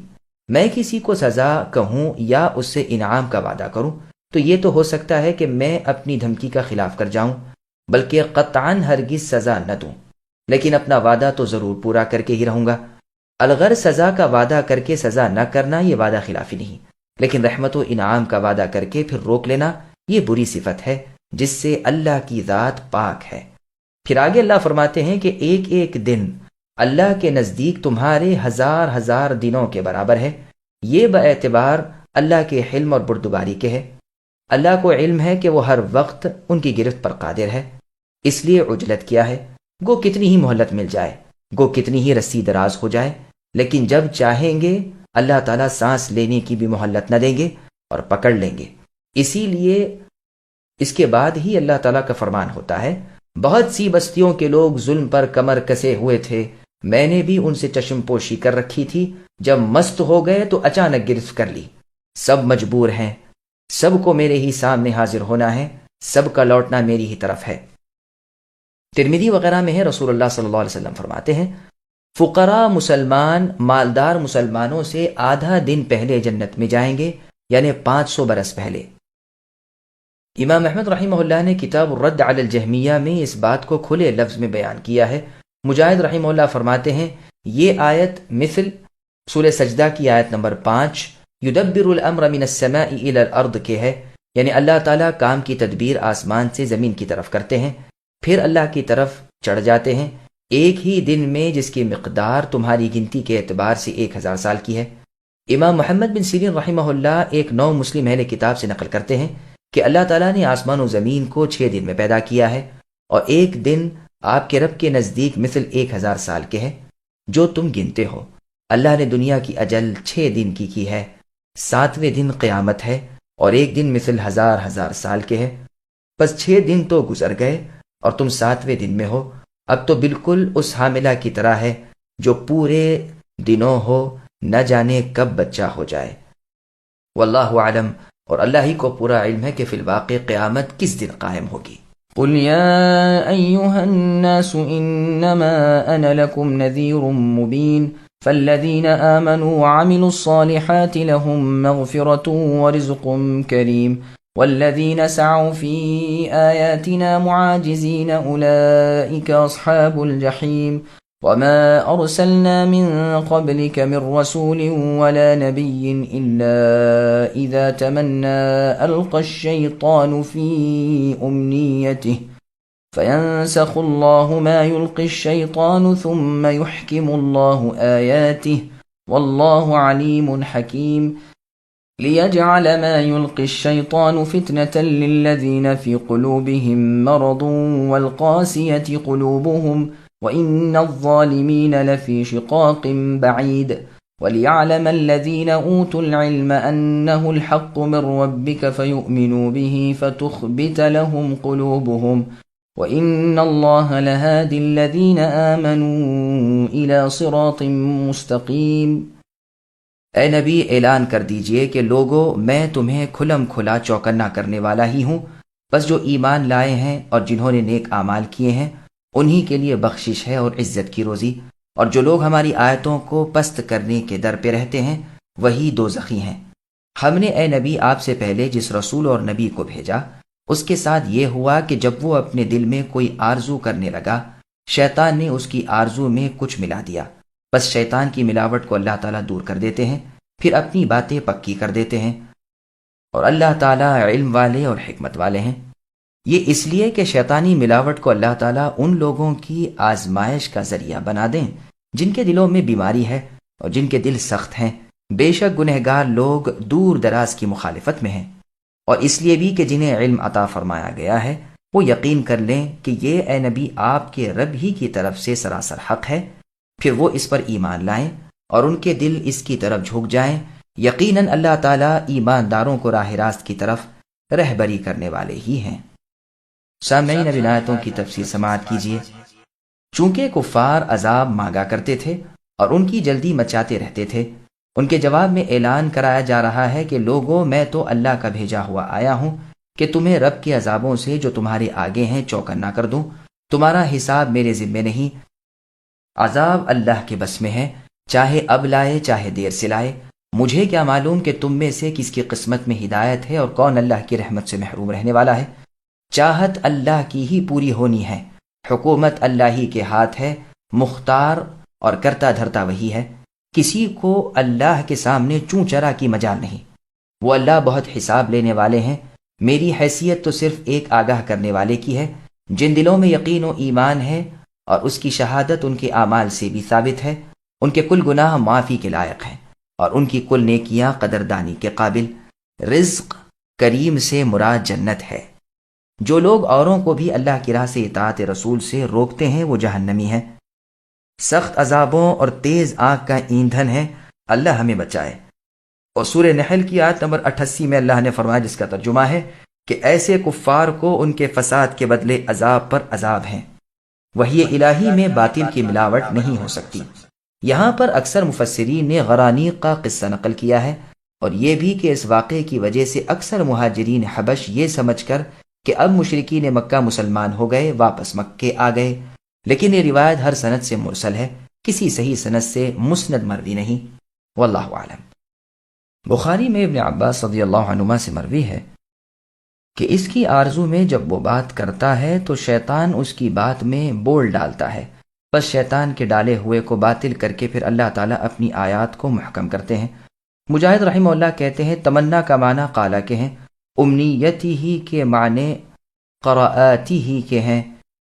میں کسی کو سزا کہوں یا اس سے انعام کا وعدہ کروں تو یہ تو ہو سکتا ہے کہ میں اپنی دھمکی کا خلاف کر جاؤں، بلکہ قطعاً ہرگز سزا نہ دوں، لیکن اپنا وعدہ تو ضرور پورا کر کے ہی رہوں گا۔ الغرض سزا کا وعدہ کر کے سزا نہ کرنا یہ وعدہ خلافی نہیں، لیکن رحمت و انعام کا وعدہ کر کے پھر روک لینا یہ بری صفت ہے جس سے اللہ کی ذات پاک ہے۔ پھر آگے اللہ فرماتے ہیں کہ ایک ایک دن اللہ کے نزدیک تمہارے ہزار ہزار دنوں کے برابر ہے۔ یہ باعتبار اللہ کے حلم اور بردباری کے ہے۔ اللہ کو علم ہے کہ وہ ہر وقت ان کی گرفت پر قادر ہے، اس لیے عجلت کیا ہے۔ گو کتنی ہی مہلت مل جائے، گو کتنی ہی رسی دراز ہو جائے، لیکن جب چاہیں گے اللہ تعالیٰ سانس لینے کی بھی مہلت نہ دیں گے اور پکڑ لیں گے۔ اسی لیے اس کے بعد ہی اللہ تعالیٰ کا فرمان ہوتا ہے، بہت سی بستیوں کے لوگ ظلم پر کمر کسے ہوئے تھے، میں نے بھی ان سے چشم پوشی کر رکھی تھی، جب مست ہو گئے تو اچانک گرفت کر لی۔ سب مجبور ہیں، سب کو میرے ہی سامنے حاضر ہونا ہے، سب کا لوٹنا میری ہی طرف ہے۔ ترمذی وغیرہ میں ہے، رسول اللہ صلی اللہ علیہ وسلم فرماتے ہیں، فقراء مسلمان مالدار مسلمانوں سے آدھا دن پہلے جنت میں جائیں گے، یعنی 500 برس پہلے۔ امام احمد رحمہ اللہ نے کتاب الرد علی الجہمیہ میں اس بات کو کھلے لفظ میں بیان کیا ہے۔ مجاہد رحمہ اللہ فرماتے ہیں، یہ آیت مثل سورہ سجدہ کی آیت نمبر 5 یدبر الامر من السماء الى الارض کے ہے، یعنی اللہ تعالیٰ کام کی تدبیر آسمان سے زمین کی طرف کرتے ہیں، پھر اللہ کی طرف چڑھ جاتے ہیں ایک ہی دن میں، جس کی مقدار تمہاری گنتی کے اعتبار سے 1000 سال کی ہے۔ امام محمد بن سیرین رحمہ اللہ ایک نو مسلم اہل کتاب سے نقل کرتے ہیں کہ اللہ تعالیٰ نے آسمان و زمین کو 6 دن میں پیدا کیا ہے، اور ایک دن آپ کے رب کے نزدیک مثل 1000 سال کے ہے جو تم گنتے ہو۔ اللہ نے دنیا کی اجل 6 دن کی ہے، 7ویں دن قیامت ہے، اور ایک دن مثل ہزار سال کے ہے۔ بس 6 دن تو گزر گئے اور تم 7ویں دن میں ہو، اب تو بالکل اس حاملہ کی طرح ہے جو پورے دنوں ہو، نہ جانے کب بچہ ہو جائے۔ واللہ عالم، اور اللہ ہی کو پورا علم ہے کہ فی الواقع قیامت کس دن قائم ہوگی۔ قل يا أيها الناس إنما أنا لكم نذير مبين فالذين آمنوا وعملوا الصالحات لهم مغفرة ورزق كريم والذين سعوا في آياتنا معاجزين أولئك أصحاب الجحيم وما أرسلنا من قبلك من رسول ولا نبي إلا إذا تمنى ألقى الشيطان في أمنيته فينسخ الله ما يلقي الشيطان ثم يحكم الله آياته والله عليم حكيم ليجعل ما يلقي الشيطان فتنة للذين في قلوبهم مرض والقاسية قلوبهم وَإِنَّ الظَّالِمِينَ لَفِي شِقَاقٍ بَعِيدٍ وَلِيَعْلَمَ الَّذِينَ أُوتُوا الْعِلْمَ أَنَّهُ الْحَقُّ مِنْ رَبِّكَ فَيُؤْمِنُوا بِهِ فَتُخْبِتَ لَهُمْ قُلُوبُهُمْ وَإِنَّ اللَّهَ لَهَادِ الَّذِينَ آمَنُوا إِلَى صِرَاطٍ مُسْتَقِيمٍ۔ اے نبی، اعلان کر دیجئے کہ لوگو، میں تمہیں کھلم کھلا چوکنا کرنے والا ہی ہوں، بس جو ایمان لائے ہیں اور جنہوں نے نیک اعمال کیے ہیں انہی کے لیے بخشش ہے اور عزت کی روزی، اور جو لوگ ہماری آیتوں کو پست کرنے کے در پہ رہتے ہیں وہی دوزخی ہیں۔ ہم نے اے نبی آپ سے پہلے جس رسول اور نبی کو بھیجا اس کے ساتھ یہ ہوا کہ جب وہ اپنے دل میں کوئی آرزو کرنے لگا شیطان نے اس کی آرزو میں کچھ ملا دیا، بس شیطان کی ملاوٹ کو اللہ تعالیٰ دور کر دیتے ہیں، پھر اپنی باتیں پکی کر دیتے ہیں، اور اللہ تعالیٰ علم والے اور حکمت والے ہیں۔ یہ اس لیے کہ شیطانی ملاوٹ کو اللہ تعالیٰ ان لوگوں کی آزمائش کا ذریعہ بنا دیں جن کے دلوں میں بیماری ہے اور جن کے دل سخت ہیں۔ بے شک گنہگار لوگ دور دراز کی مخالفت میں ہیں، اور اس لیے بھی کہ جنہیں علم عطا فرمایا گیا ہے وہ یقین کر لیں کہ یہ اے نبی آپ کے رب ہی کی طرف سے سراسر حق ہے، پھر وہ اس پر ایمان لائیں اور ان کے دل اس کی طرف جھک جائیں۔ یقیناً اللہ تعالیٰ ایمانداروں کو راہ راست کی طرف رہبری کرنے والے ہی ہیں۔ سامعین، اب ان آیتوں کی تفسیر سماعت کیجیے۔ چونکہ کفار عذاب مانگا کرتے تھے اور ان کی جلدی مچاتے رہتے تھے، ان کے جواب میں اعلان کرایا جا رہا ہے کہ لوگوں، میں تو اللہ کا بھیجا ہوا آیا ہوں کہ تمہیں رب کے عذابوں سے جو تمہارے آگے ہیں چوکنا کر دوں۔ تمہارا حساب میرے ذمے نہیں، عذاب اللہ کے بس میں ہے، چاہے اب لائے چاہے دیر سے لائے۔ مجھے کیا معلوم کہ تم میں سے کس کی قسمت میں ہدایت ہے اور کون اللہ کی رحمت سے محروم رہنے والا ہے۔ چاہت اللہ کی ہی پوری ہونی ہے، حکومت اللہ ہی کے ہاتھ ہے، مختار اور کرتا دھرتا وہی ہے۔ کسی کو اللہ کے سامنے چوں چرا کی مجال نہیں، وہ اللہ بہت حساب لینے والے ہیں۔ میری حیثیت تو صرف ایک آگاہ کرنے والے کی ہے۔ جن دلوں میں یقین و ایمان ہے اور اس کی شہادت ان کے اعمال سے بھی ثابت ہے، ان کے کل گناہ معافی کے لائق ہیں اور ان کی کل نیکیاں قدردانی کے قابل۔ رزق کریم سے مراد جنت ہے۔ جو لوگ اوروں کو بھی اللہ کی راہ سے اطاعت رسول سے روکتے ہیں وہ جہنمی ہیں، سخت عذابوں اور تیز آگ کا ایندھن ہے۔ اللہ ہمیں بچائے۔ اور سورہ نحل کی آیت نمبر 88 میں اللہ نے فرمایا، جس کا ترجمہ ہے کہ ایسے کفار کو ان کے فساد کے بدلے عذاب پر عذاب ہیں۔ وحی الہی میں باطل کی ملاوٹ نہیں ہو سکتی۔ یہاں پر اکثر مفسرین نے غرانیق کا قصہ نقل کیا ہے، اور یہ بھی کہ اس واقعے کی وجہ سے اکثر مہاجرین حبش یہ سمجھ کر کہ اب مشرکین مکہ مسلمان ہو گئے واپس مکے آ گئے، لیکن یہ روایت ہر سند سے مرسل ہے، کسی صحیح سند سے مسند مروی نہیں۔ واللہ اعلم۔ بخاری میں ابن عباس رضی اللہ عنہما سے مروی ہے کہ اس کی آرزو میں جب وہ بات کرتا ہے تو شیطان اس کی بات میں بول ڈالتا ہے، بس شیطان کے ڈالے ہوئے کو باطل کر کے پھر اللہ تعالیٰ اپنی آیات کو محکم کرتے ہیں۔ مجاہد رحمہ اللہ کہتے ہیں تمنا کا معنی قالا کے ہیں، امنیتی ہی کے معنی قراءاتی ہی کے ہیں،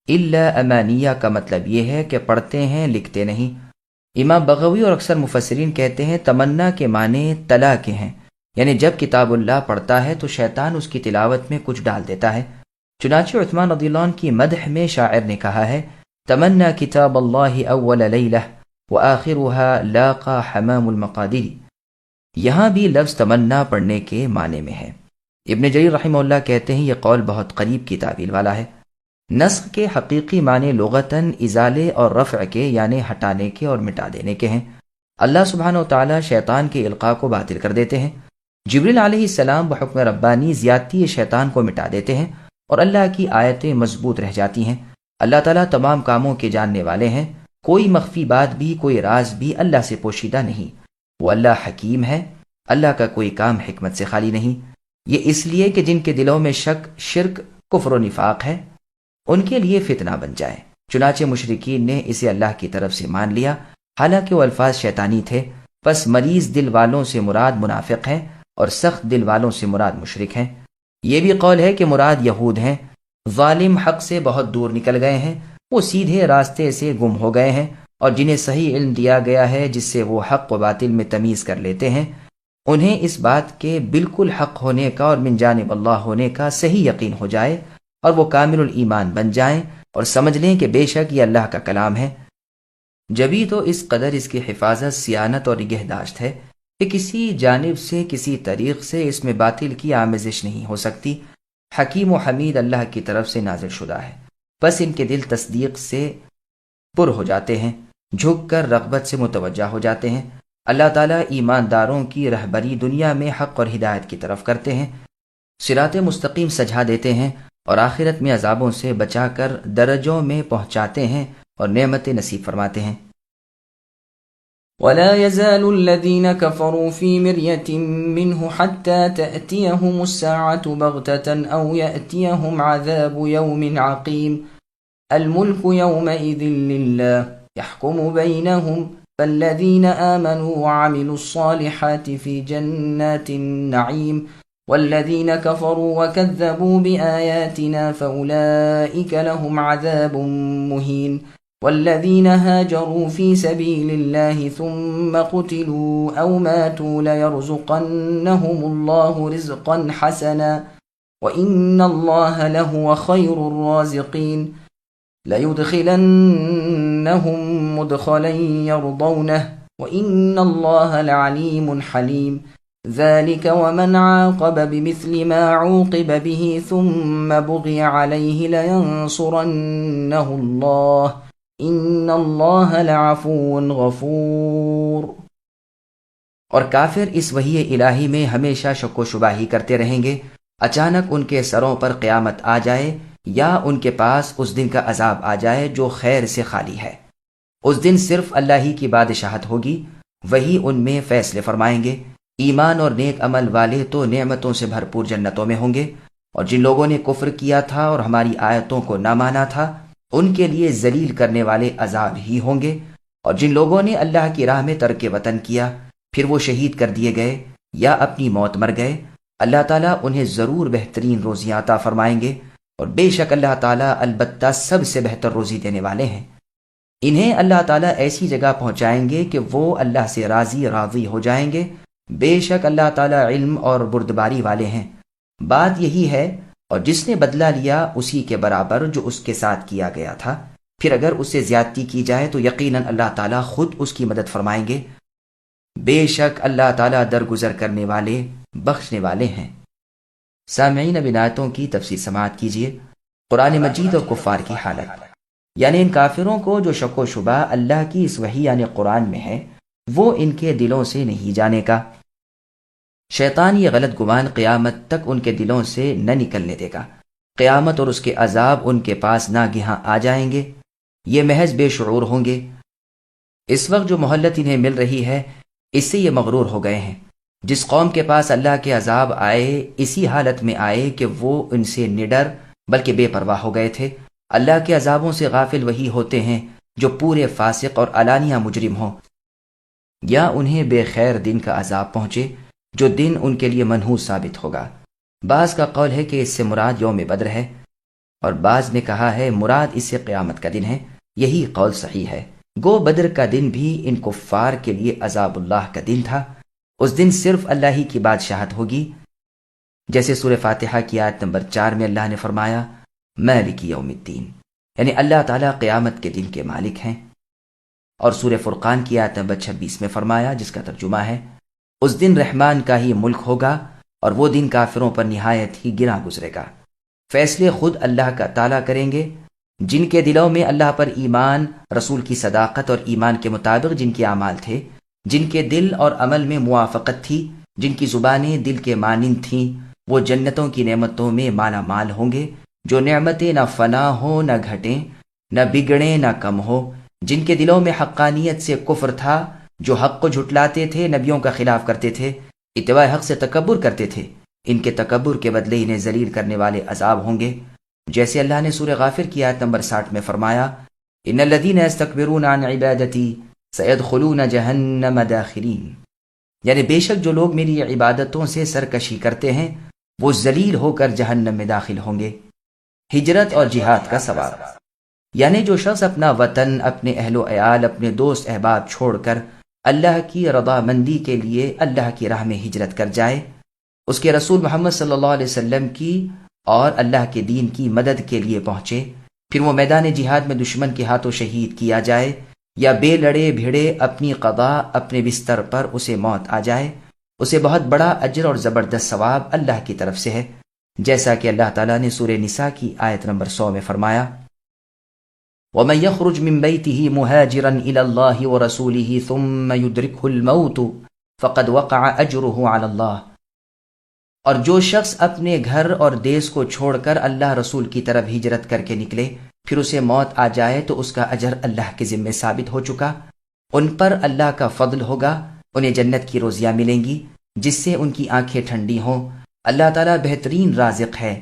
الا امانیہ کا مطلب یہ ہے کہ پڑھتے ہیں لکھتے نہیں۔ امام بغوی اور اکثر مفسرین کہتے ہیں تمنا کے معنی تلا کے ہیں، یعنی جب کتاب اللہ پڑھتا ہے تو شیطان اس کی تلاوت میں کچھ ڈال دیتا ہے۔ چنانچہ عثمان رضی اللہ عنہ کی مدح میں شاعر نے کہا ہے، تمنا کتاب اللہ اول لیلہ وآخرها لاقا حمام المقادیر۔ یہاں بھی لفظ تمنا پڑھنے کے معنی میں ہے۔ ابن جریر رحمہ اللہ کہتے ہیں یہ قول بہت قریب کی تعویل والا ہے۔ نسخ کے حقیقی معنی لغتاً ازالے اور رفع کے، یعنی ہٹانے کے اور مٹا دینے کے ہیں۔ اللہ سبحانہ و تعالی شیطان کے القاء کو باطل کر دیتے ہیں۔ جبریل علیہ السلام بحکم ربانی زیادتی شیطان کو مٹا دیتے ہیں اور اللہ کی آیتیں مضبوط رہ جاتی ہیں۔ اللہ تعالیٰ تمام کاموں کے جاننے والے ہیں، کوئی مخفی بات بھی کوئی راز بھی اللہ سے پوشیدہ نہیں۔ وہ اللہ حکیم ہے، اللہ کا کوئی کام حکمت سے خالی نہیں۔ یہ اس لیے کہ جن کے دلوں میں شک، شرک، کفر و نفاق ہے ان کے لیے فتنہ بن جائے۔ چنانچہ مشرکین نے اسے اللہ کی طرف سے مان لیا، حالانکہ وہ الفاظ شیطانی تھے۔ پس مریض دل والوں سے مراد منافق ہیں اور سخت دل والوں سے مراد مشرک ہیں۔ یہ بھی قول ہے کہ مراد یہود ہیں۔ ظالم حق سے بہت دور نکل گئے ہیں، وہ سیدھے راستے سے گم ہو گئے ہیں، اور جنہیں صحیح علم دیا گیا ہے جس سے وہ حق و باطل میں تمیز کر لیتے ہیں، انہیں اس بات کے بالکل حق ہونے کا اور من جانب اللہ ہونے کا صحیح یقین ہو جائے، اور وہ کامل الایمان بن جائیں اور سمجھ لیں کہ بے شک یہ اللہ کا کلام ہے۔ جبھی تو اس قدر اس کی حفاظت، صیانت اور نگہداشت ہے کہ کسی جانب سے، کسی طریق سے اس میں باطل کی آمیزش نہیں ہو سکتی۔ حکیم و حمید اللہ کی طرف سے نازل شدہ ہے، بس ان کے دل تصدیق سے پر ہو جاتے ہیں، جھک کر رغبت سے متوجہ ہو جاتے ہیں۔ اللہ تعالیٰ ایمانداروں کی رہبری دنیا میں حق اور ہدایت کی طرف کرتے ہیں، صراط مستقیم سجھا دیتے ہیں، اور آخرت میں عذابوں سے بچا کر درجوں میں پہنچاتے ہیں اور نعمت نصیب فرماتے ہیں۔ ولا يزال الذين كفروا في مرية منه حتى تأتيهم الساعة بغتة أو يأتيهم عذاب يوم عقيم الملك يومئذ لله يحكم بينهم فالذين آمنوا وعملوا الصالحات في جنات النعيم والذين كفروا وكذبوا بآياتنا فأولئك لهم عذاب مهين والذين هاجروا في سبيل الله ثم قتلوا أو ماتوا ليرزقنهم الله رزقا حسنا وإن الله لهو خير الرازقين ليدخلنهم مدخلا يرضونه وإن الله لعليم حليم ذلك ومن عاقب بمثل ما عوقب به ثم بغي عليه لينصرنه الله ان اللہ لعفو غفور۔ اور کافر اس وحی الہی میں ہمیشہ شک و شبہ ہی کرتے رہیں گے، اچانک ان کے سروں پر قیامت آ جائے یا ان کے پاس اس دن کا عذاب آ جائے جو خیر سے خالی ہے۔ اس دن صرف اللہ ہی کی بادشاہت ہوگی، وہی ان میں فیصلے فرمائیں گے۔ ایمان اور نیک عمل والے تو نعمتوں سے بھرپور جنتوں میں ہوں گے، اور جن لوگوں نے کفر کیا تھا اور ہماری آیتوں کو نہ مانا تھا ان کے لیے ذلیل کرنے والے عذاب ہی ہوں گے، اور جن لوگوں نے اللہ کی راہ میں ترک وطن کیا پھر وہ شہید کر دیے گئے یا اپنی موت مر گئے، اللہ تعالیٰ انہیں ضرور بہترین روزیاں عطا فرمائیں گے، اور بے شک اللہ تعالیٰ البتہ سب سے بہتر روزی دینے والے ہیں۔ انہیں اللہ تعالیٰ ایسی جگہ پہنچائیں گے کہ وہ اللہ سے راضی ہو جائیں گے، بے شک اللہ تعالیٰ علم اور بردباری والے ہیں۔ بات یہی ہے، اور جس نے بدلہ لیا اسی کے برابر جو اس کے ساتھ کیا گیا تھا، پھر اگر اس سے زیادتی کی جائے تو یقیناً اللہ تعالیٰ خود اس کی مدد فرمائیں گے، بے شک اللہ تعالیٰ درگزر کرنے والے بخشنے والے ہیں۔ سامعین، اب ان آیتوں کی تفسیر سماعت کیجیے۔ قرآن مجید اور کفار کی حالت، یعنی ان کافروں کو جو شک و شبہ اللہ کی اس وحی یعنی قرآن میں ہے وہ ان کے دلوں سے نہیں جانے کا۔ شیطان یہ غلط گمان قیامت تک ان کے دلوں سے نہ نکلنے دے گا۔ قیامت اور اس کے عذاب ان کے پاس ناگہاں آ جائیں گے، یہ محض بے شعور ہوں گے۔ اس وقت جو مہلت انہیں مل رہی ہے اس سے یہ مغرور ہو گئے ہیں۔ جس قوم کے پاس اللہ کے عذاب آئے اسی حالت میں آئے کہ وہ ان سے نڈر بلکہ بے پرواہ ہو گئے تھے۔ اللہ کے عذابوں سے غافل وہی ہوتے ہیں جو پورے فاسق اور علانیہ مجرم ہوں، یا انہیں بے خیر دن کا عذاب پہنچے جو دن ان کے لیے منحوس ثابت ہوگا۔ بعض کا قول ہے کہ اس سے مراد یوم بدر ہے، اور بعض نے کہا ہے مراد اس سے قیامت کا دن ہے۔ یہی قول صحیح ہے۔ گو بدر کا دن بھی ان کفار کے لیے عذاب اللہ کا دن تھا۔ اس دن صرف اللہ ہی کی بادشاہت ہوگی، جیسے سورہ فاتحہ کی آیت نمبر 4 میں اللہ نے فرمایا مالک یوم الدین، یعنی اللہ تعالیٰ قیامت کے دن کے مالک ہیں، اور سورہ فرقان کی آیت نمبر 26 میں فرمایا جس کا ترجمہ ہے اس دن رحمان کا ہی ملک ہوگا اور وہ دن کافروں پر نہایت ہی گراں گزرے گا۔ فیصلے خود اللہ کا تعالیٰ کریں گے۔ جن کے دلوں میں اللہ پر ایمان، رسول کی صداقت اور ایمان کے مطابق جن کے اعمال تھے، جن کے دل اور عمل میں موافقت تھی، جن کی زبانیں دل کے مانند تھیں، وہ جنتوں کی نعمتوں میں مالا مال ہوں گے، جو نعمتیں نہ فنا ہو نہ گھٹیں، نہ بگڑیں نہ کم ہو۔ جن کے دلوں میں حقانیت سے کفر تھا، جو حق کو جھٹلاتے تھے، نبیوں کا خلاف کرتے تھے، اتباع حق سے تکبر کرتے تھے، ان کے تکبر کے بدلے انہیں ذلیل کرنے والے عذاب ہوں گے، جیسے اللہ نے سورہ غافر کی آیت نمبر 60 میں فرمایا ان الذین یستکبرون عن عبادتی سیدخلون جہنم داخرین، یعنی بے شک جو لوگ میری عبادتوں سے سرکشی کرتے ہیں وہ ذلیل ہو کر جہنم میں داخل ہوں گے۔ ہجرت اور جہاد کا ثواب، یعنی جو شخص اپنا وطن، اپنے اہل و عیال، اپنے دوست احباب چھوڑ کر اللہ کی رضامندی کے لیے اللہ کی راہ میں ہجرت کر جائے، اس کے رسول محمد صلی اللہ علیہ وسلم کی اور اللہ کے دین کی مدد کے لیے پہنچے، پھر وہ میدان جہاد میں دشمن کے ہاتھوں شہید کیا جائے، یا بے لڑے بھیڑے اپنی قضا اپنے بستر پر اسے موت آ جائے، اسے بہت بڑا اجر اور زبردست ثواب اللہ کی طرف سے ہے، جیسا کہ اللہ تعالیٰ نے سورہ نساء کی آیت نمبر 100 میں فرمایا وَمَن يَخْرُجْ مِن بَيْتِهِ مُهَاجِرًا إِلَى اللَّهِ وَرَسُولِهِ ثُمَّ يُدْرِكْهُ الْمَوْتُ فَقَدْ وَقَعَ أَجْرُهُ عَلَى اللَّهِ، اور جو شخص اپنے گھر اور دیس کو چھوڑ کر اللہ رسول کی طرف ہجرت کر کے نکلے پھر اسے موت آ جائے تو اس کا اجر اللہ کے ذمے ثابت ہو چکا۔ ان پر اللہ کا فضل ہوگا، انہیں جنت کی روزیاں ملیں گی جس سے ان کی آنکھیں ٹھنڈی ہوں۔ اللہ تعالیٰ بہترین رازق ہے۔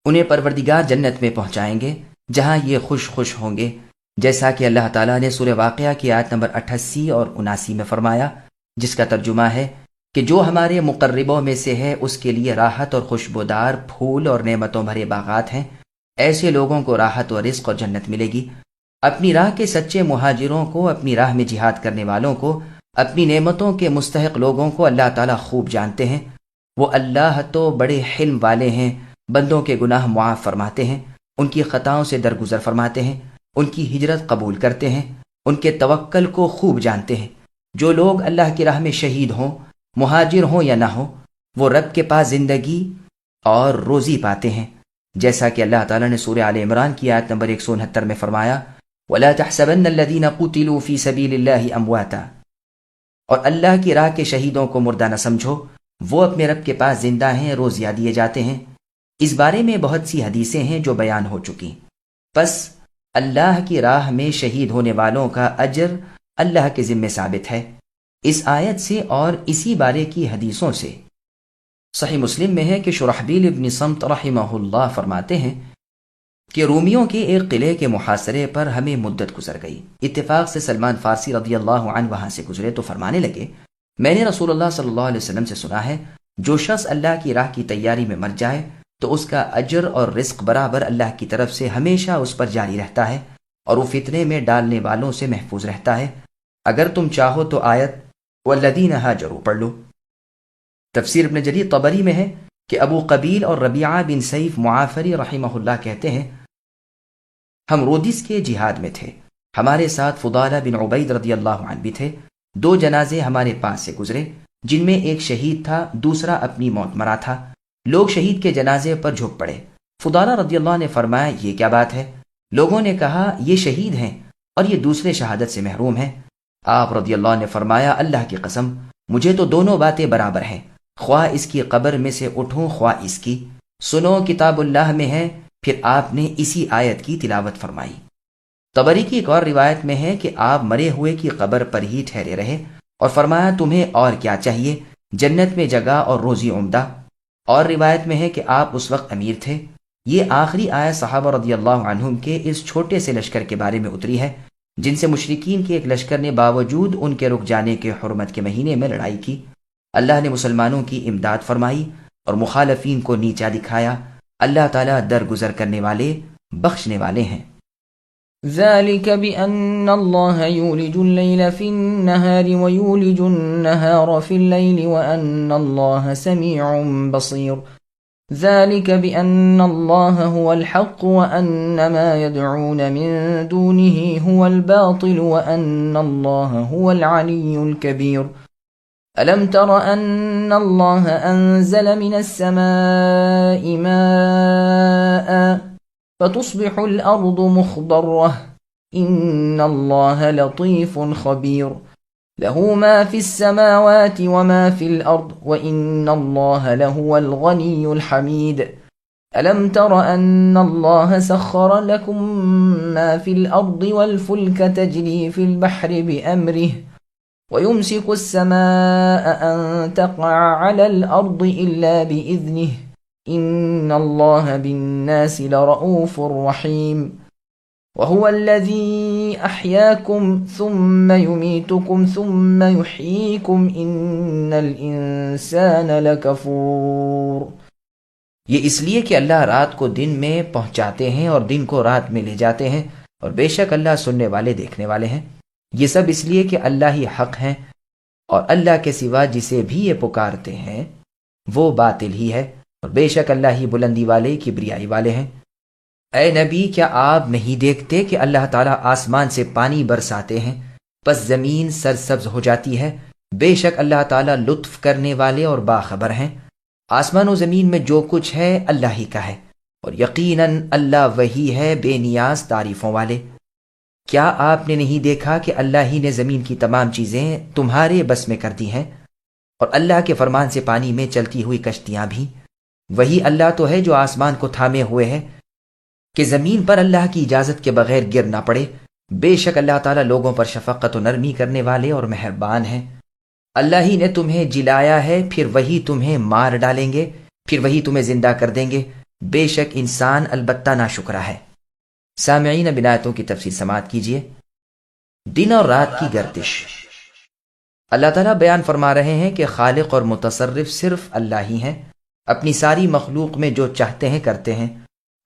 انہیں پروردگار جنت میں پہنچائیں گے جہاں یہ خوش خوش ہوں گے، جیسا کہ اللہ تعالیٰ نے سورہ واقعہ کی آیت نمبر 88 اور 79 میں فرمایا، جس کا ترجمہ ہے کہ جو ہمارے مقربوں میں سے ہے اس کے لیے راحت اور خوشبودار پھول اور نعمتوں بھرے باغات ہیں۔ ایسے لوگوں کو راحت اور رزق اور جنت ملے گی۔ اپنی راہ کے سچے مہاجروں کو، اپنی راہ میں جہاد کرنے والوں کو، اپنی نعمتوں کے مستحق لوگوں کو اللہ تعالیٰ خوب جانتے ہیں۔ وہ اللہ تو بڑے حلم والے ہیں، بندوں کے گناہ معاف فرماتے ہیں، ان کی خطاؤں سے درگزر فرماتے ہیں، ان کی ہجرت قبول کرتے ہیں، ان کے توکل کو خوب جانتے ہیں۔ جو لوگ اللہ کی راہ میں شہید ہوں، مہاجر ہوں یا نہ ہوں، وہ رب کے پاس زندگی اور روزی پاتے ہیں، جیسا کہ اللہ تعالیٰ نے سورہ آل عمران کی آیت نمبر 169 میں فرمایا، وَلَا تَحْسَبَنَّ الَّذِينَ قُتِلُوا فِي سَبِيلِ اللَّهِ أَمْوَاتًا، اور اللہ کی راہ کے شہیدوں کو مردہ نہ سمجھو، وہ اپنے رب کے پاس زندہ ہیں، روزیاں دیے جاتے ہیں۔ اس بارے میں بہت سی حدیثیں ہیں جو بیان ہو چکی۔ پس اللہ کی راہ میں شہید ہونے والوں کا اجر اللہ کے ذمہ ثابت ہے۔ اس آیت سے اور اسی بارے کی حدیثوں سے صحیح مسلم میں ہے کہ شرحبیل ابن صمت رحمہ اللہ فرماتے ہیں کہ رومیوں کے ایک قلعے کے محاصرے پر ہمیں مدت گزر گئی۔ اتفاق سے سلمان فارسی رضی اللہ عنہ وہاں سے گزرے تو فرمانے لگے، میں نے رسول اللہ صلی اللہ علیہ وسلم سے سنا ہے، جو شخص اللہ کی راہ کی تیاری میں مر جائے تو اس کا اجر اور رزق برابر اللہ کی طرف سے ہمیشہ اس پر جاری رہتا ہے، اور وہ فتنے میں ڈالنے والوں سے محفوظ رہتا ہے۔ اگر تم چاہو تو آیت والذین ہاجروا پڑھ لو۔ تفسیر ابن جریر طبری میں ہے کہ ابو قبیل اور ربیعہ بن سیف معافری رحمہ اللہ کہتے ہیں، ہم رودس کے جہاد میں تھے، ہمارے ساتھ فضالہ بن عبید رضی اللہ عنہ بھی تھے۔ 2 جنازے ہمارے پاس سے گزرے، جن میں ایک شہید تھا، دوسرا اپنی موت مرا تھا۔ لوگ شہید کے جنازے پر جھک پڑے۔ فضالہ رضی اللہ نے فرمایا، یہ کیا بات ہے؟ لوگوں نے کہا، یہ شہید ہیں اور یہ دوسرے شہادت سے محروم ہیں۔ آپ رضی اللہ نے فرمایا، اللہ کی قسم، مجھے تو دونوں باتیں برابر ہیں، خواہ اس کی قبر میں سے اٹھوں خواہ اس کی۔ سنو، کتاب اللہ میں ہے۔ پھر آپ نے اسی آیت کی تلاوت فرمائی۔ طبری کی ایک اور روایت میں ہے کہ آپ مرے ہوئے کی قبر پر ہی ٹھہرے رہے اور فرمایا، تمہیں اور کیا چاہیے؟ جنت میں جگہ اور روزی عمدہ۔ اور روایت میں ہے کہ آپ اس وقت امیر تھے۔ یہ آخری آیت صحابہ رضی اللہ عنہم کے اس چھوٹے سے لشکر کے بارے میں اتری ہے، جن سے مشرکین کے ایک لشکر نے باوجود ان کے رک جانے کے حرمت کے مہینے میں لڑائی کی۔ اللہ نے مسلمانوں کی امداد فرمائی اور مخالفین کو نیچا دکھایا۔ اللہ تعالیٰ درگزر کرنے والے، بخشنے والے ہیں۔ ذلك بأن الله يولج الليل في النهار ويولج النهار في الليل وأن الله سميع بصير ذلك بأن الله هو الحق وأن ما يدعون من دونه هو الباطل وأن الله هو العلي الكبير ألم تر أن الله أنزل من السماء ماء فتصبح الأرض مخضرة إن الله لطيف خبير له ما في السماوات وما في الأرض وإن الله لهو الغني الحميد ألم تر أن الله سخر لكم ما في الأرض والفلك تجري في البحر بأمره ويمسك السماء أن تقع على الأرض إلا بإذنه إن الله بالناس لرؤوف رحيم وهو الذي أحياكم ثم يميتكم ثم يحييكم إن الإنسان لكفور۔ یہ اس لیے کہ اللہ رات کو دن میں پہنچاتے ہیں اور دن کو رات میں لے جاتے ہیں، اور بے شک اللہ سننے والے دیکھنے والے ہیں۔ یہ سب اس لیے کہ اللہ ہی حق ہیں، اور اللہ کے سوا جسے بھی یہ پکارتے ہیں وہ باطل ہی ہے، اور بے شک اللہ ہی بلندی والے، کبریائی والے ہیں۔ اے نبی، کیا آپ نہیں دیکھتے کہ اللہ تعالیٰ آسمان سے پانی برساتے ہیں، پس زمین سرسبز ہو جاتی ہے؟ بے شک اللہ تعالیٰ لطف کرنے والے اور باخبر ہیں۔ آسمان و زمین میں جو کچھ ہے اللہ ہی کا ہے، اور یقیناً اللہ وہی ہے بے نیاز تعریفوں والے۔ کیا آپ نے نہیں دیکھا کہ اللہ ہی نے زمین کی تمام چیزیں تمہارے بس میں کر دی ہیں، اور اللہ کے فرمان سے پانی میں چلتی ہوئی کشتیاں بھی؟ وہی اللہ تو ہے جو آسمان کو تھامے ہوئے ہے کہ زمین پر اللہ کی اجازت کے بغیر گر نہ پڑے۔ بے شک اللہ تعالیٰ لوگوں پر شفقت و نرمی کرنے والے اور مہربان ہیں۔ اللہ ہی نے تمہیں جلایا ہے، پھر وہی تمہیں مار ڈالیں گے، پھر وہی تمہیں زندہ کر دیں گے، بے شک انسان البتہ ناشکرا ہے۔ سامعین، اب آیتوں کی تفصیل سماعت کیجیے۔ دن اور رات کی گردش، اللہ تعالیٰ بیان فرما رہے ہیں کہ خالق اور متصرف صرف اللہ ہی ہیں، اپنی ساری مخلوق میں جو چاہتے ہیں کرتے ہیں۔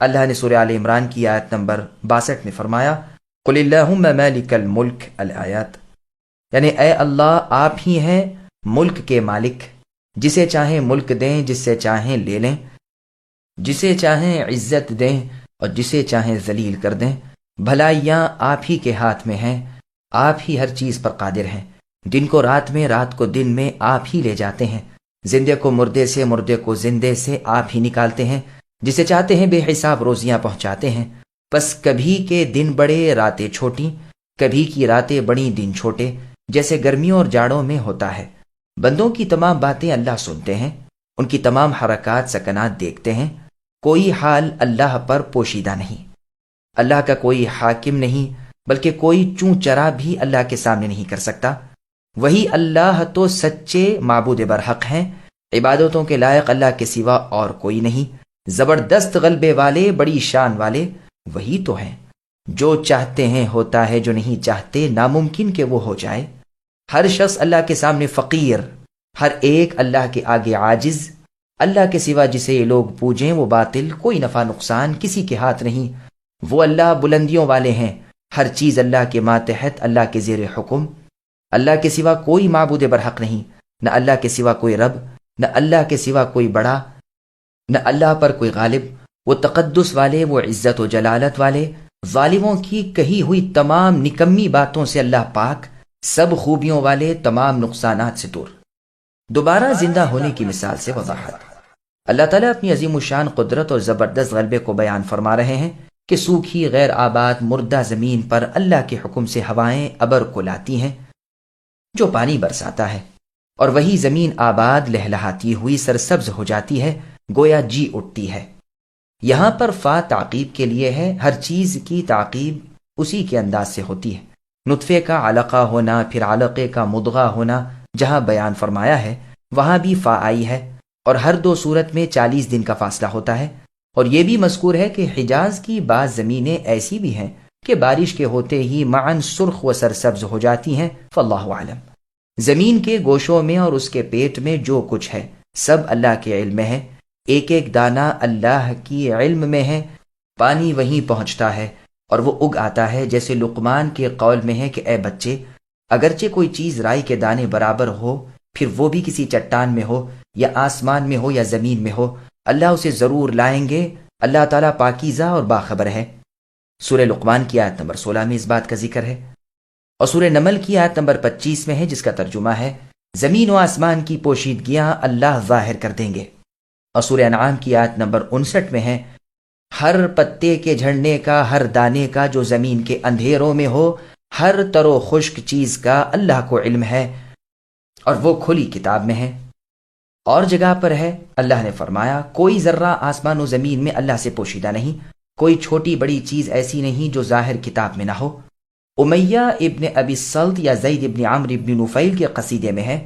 اللہ نے سورہ آل عمران کی آیت نمبر 62 میں فرمایا، قل اللہم مالک الملک الآیات، یعنی اے اللہ آپ ہی ہیں ملک کے مالک، جسے چاہیں ملک دیں، جس سے چاہیں لے لیں، جسے چاہیں عزت دیں اور جسے چاہیں ذلیل کر دیں، بھلائیاں آپ ہی کے ہاتھ میں ہیں، آپ ہی ہر چیز پر قادر ہیں، دن کو رات میں، رات کو دن میں آپ ہی لے جاتے ہیں، زندے کو مردے سے، مردے کو زندے سے آپ ہی نکالتے ہیں، جسے چاہتے ہیں بے حساب روزیاں پہنچاتے ہیں۔ بس کبھی کے دن بڑے راتیں چھوٹی، کبھی کی راتیں بڑی دن چھوٹے، جیسے گرمیوں اور جاڑوں میں ہوتا ہے۔ بندوں کی تمام باتیں اللہ سنتے ہیں، ان کی تمام حرکات سکنات دیکھتے ہیں، کوئی حال اللہ پر پوشیدہ نہیں۔ اللہ کا کوئی حاکم نہیں، بلکہ کوئی چوں چرا بھی اللہ کے سامنے نہیں کر سکتا۔ وہی اللہ تو سچے معبود برحق ہیں، عبادتوں کے لائق اللہ کے سوا اور کوئی نہیں۔ زبردست غلبے والے، بڑی شان والے وہی تو ہیں، جو چاہتے ہیں ہوتا ہے، جو نہیں چاہتے ناممکن کہ وہ ہو جائے۔ ہر شخص اللہ کے سامنے فقیر، ہر ایک اللہ کے آگے عاجز۔ اللہ کے سوا جسے یہ لوگ پوجیں وہ باطل، کوئی نفع نقصان کسی کے ہاتھ نہیں۔ وہ اللہ بلندیوں والے ہیں، ہر چیز اللہ کے ماتحت، اللہ کے زیر حکم۔ اللہ کے سوا کوئی معبود برحق نہیں، نہ اللہ کے سوا کوئی رب، نہ اللہ کے سوا کوئی بڑا، نہ اللہ پر کوئی غالب۔ وہ تقدس والے، وہ عزت و جلالت والے، ظالموں کی کہی ہوئی تمام نکمی باتوں سے اللہ پاک، سب خوبیوں والے، تمام نقصانات سے دور۔ دوبارہ زندہ ہونے کی مثال سے وضاحت۔ اللہ تعالیٰ اپنی عظیم الشان قدرت اور زبردست غلبے کو بیان فرما رہے ہیں کہ سوکھی غیر آباد مردہ زمین پر اللہ کے حکم سے ہوائیں ابر کو لاتی ہیں جو پانی برساتا ہے، اور وہی زمین آباد لہلہاتی ہوئی سرسبز ہو جاتی ہے، گویا جی اٹھتی ہے۔ یہاں پر فا تعقیب کے لیے ہے، ہر چیز کی تعقیب اسی کے انداز سے ہوتی ہے۔ نطفے کا علقہ ہونا، پھر علقے کا مضغہ ہونا جہاں بیان فرمایا ہے وہاں بھی فا آئی ہے، اور ہر دو صورت میں 40 دن کا فاصلہ ہوتا ہے۔ اور یہ بھی مذکور ہے کہ حجاز کی بعض زمینیں ایسی بھی ہیں کہ بارش کے ہوتے ہی معاً سرخ و سرسبز ہو جاتی ہیں، فاللہ عالم۔ زمین کے گوشوں میں اور اس کے پیٹ میں جو کچھ ہے سب اللہ کے علم میں ہے، ایک ایک دانہ اللہ کی علم میں ہے۔ پانی وہیں پہنچتا ہے اور وہ اگ آتا ہے، جیسے لقمان کے قول میں ہے کہ اے بچے، اگرچہ کوئی چیز رائی کے دانے برابر ہو، پھر وہ بھی کسی چٹان میں ہو یا آسمان میں ہو یا زمین میں ہو، اللہ اسے ضرور لائیں گے۔ اللہ تعالیٰ پاکیزہ اور باخبر ہے۔ سورہ لقمان کی آیت نمبر 16 میں اس بات کا ذکر ہے، اور سورہ نمل کی آیت نمبر 25 میں ہے، جس کا ترجمہ ہے زمین و آسمان کی پوشیدگیاں اللہ ظاہر کر دیں گے۔ اور سورہ انعام کی آیت نمبر 59 میں ہے، ہر پتے کے جھڑنے کا، ہر دانے کا جو زمین کے اندھیروں میں ہو، ہر تر و خشک چیز کا اللہ کو علم ہے، اور وہ کھلی کتاب میں ہے۔ اور جگہ پر ہے اللہ نے فرمایا، کوئی ذرہ آسمان و زمین میں اللہ سے پوشیدہ نہیں، کوئی چھوٹی بڑی چیز ایسی نہیں جو ظاہر کتاب میں نہ ہو۔ امیہ ابن ابی السلط یا زید ابن عمرو ابن نفیل کے قصیدے میں ہے،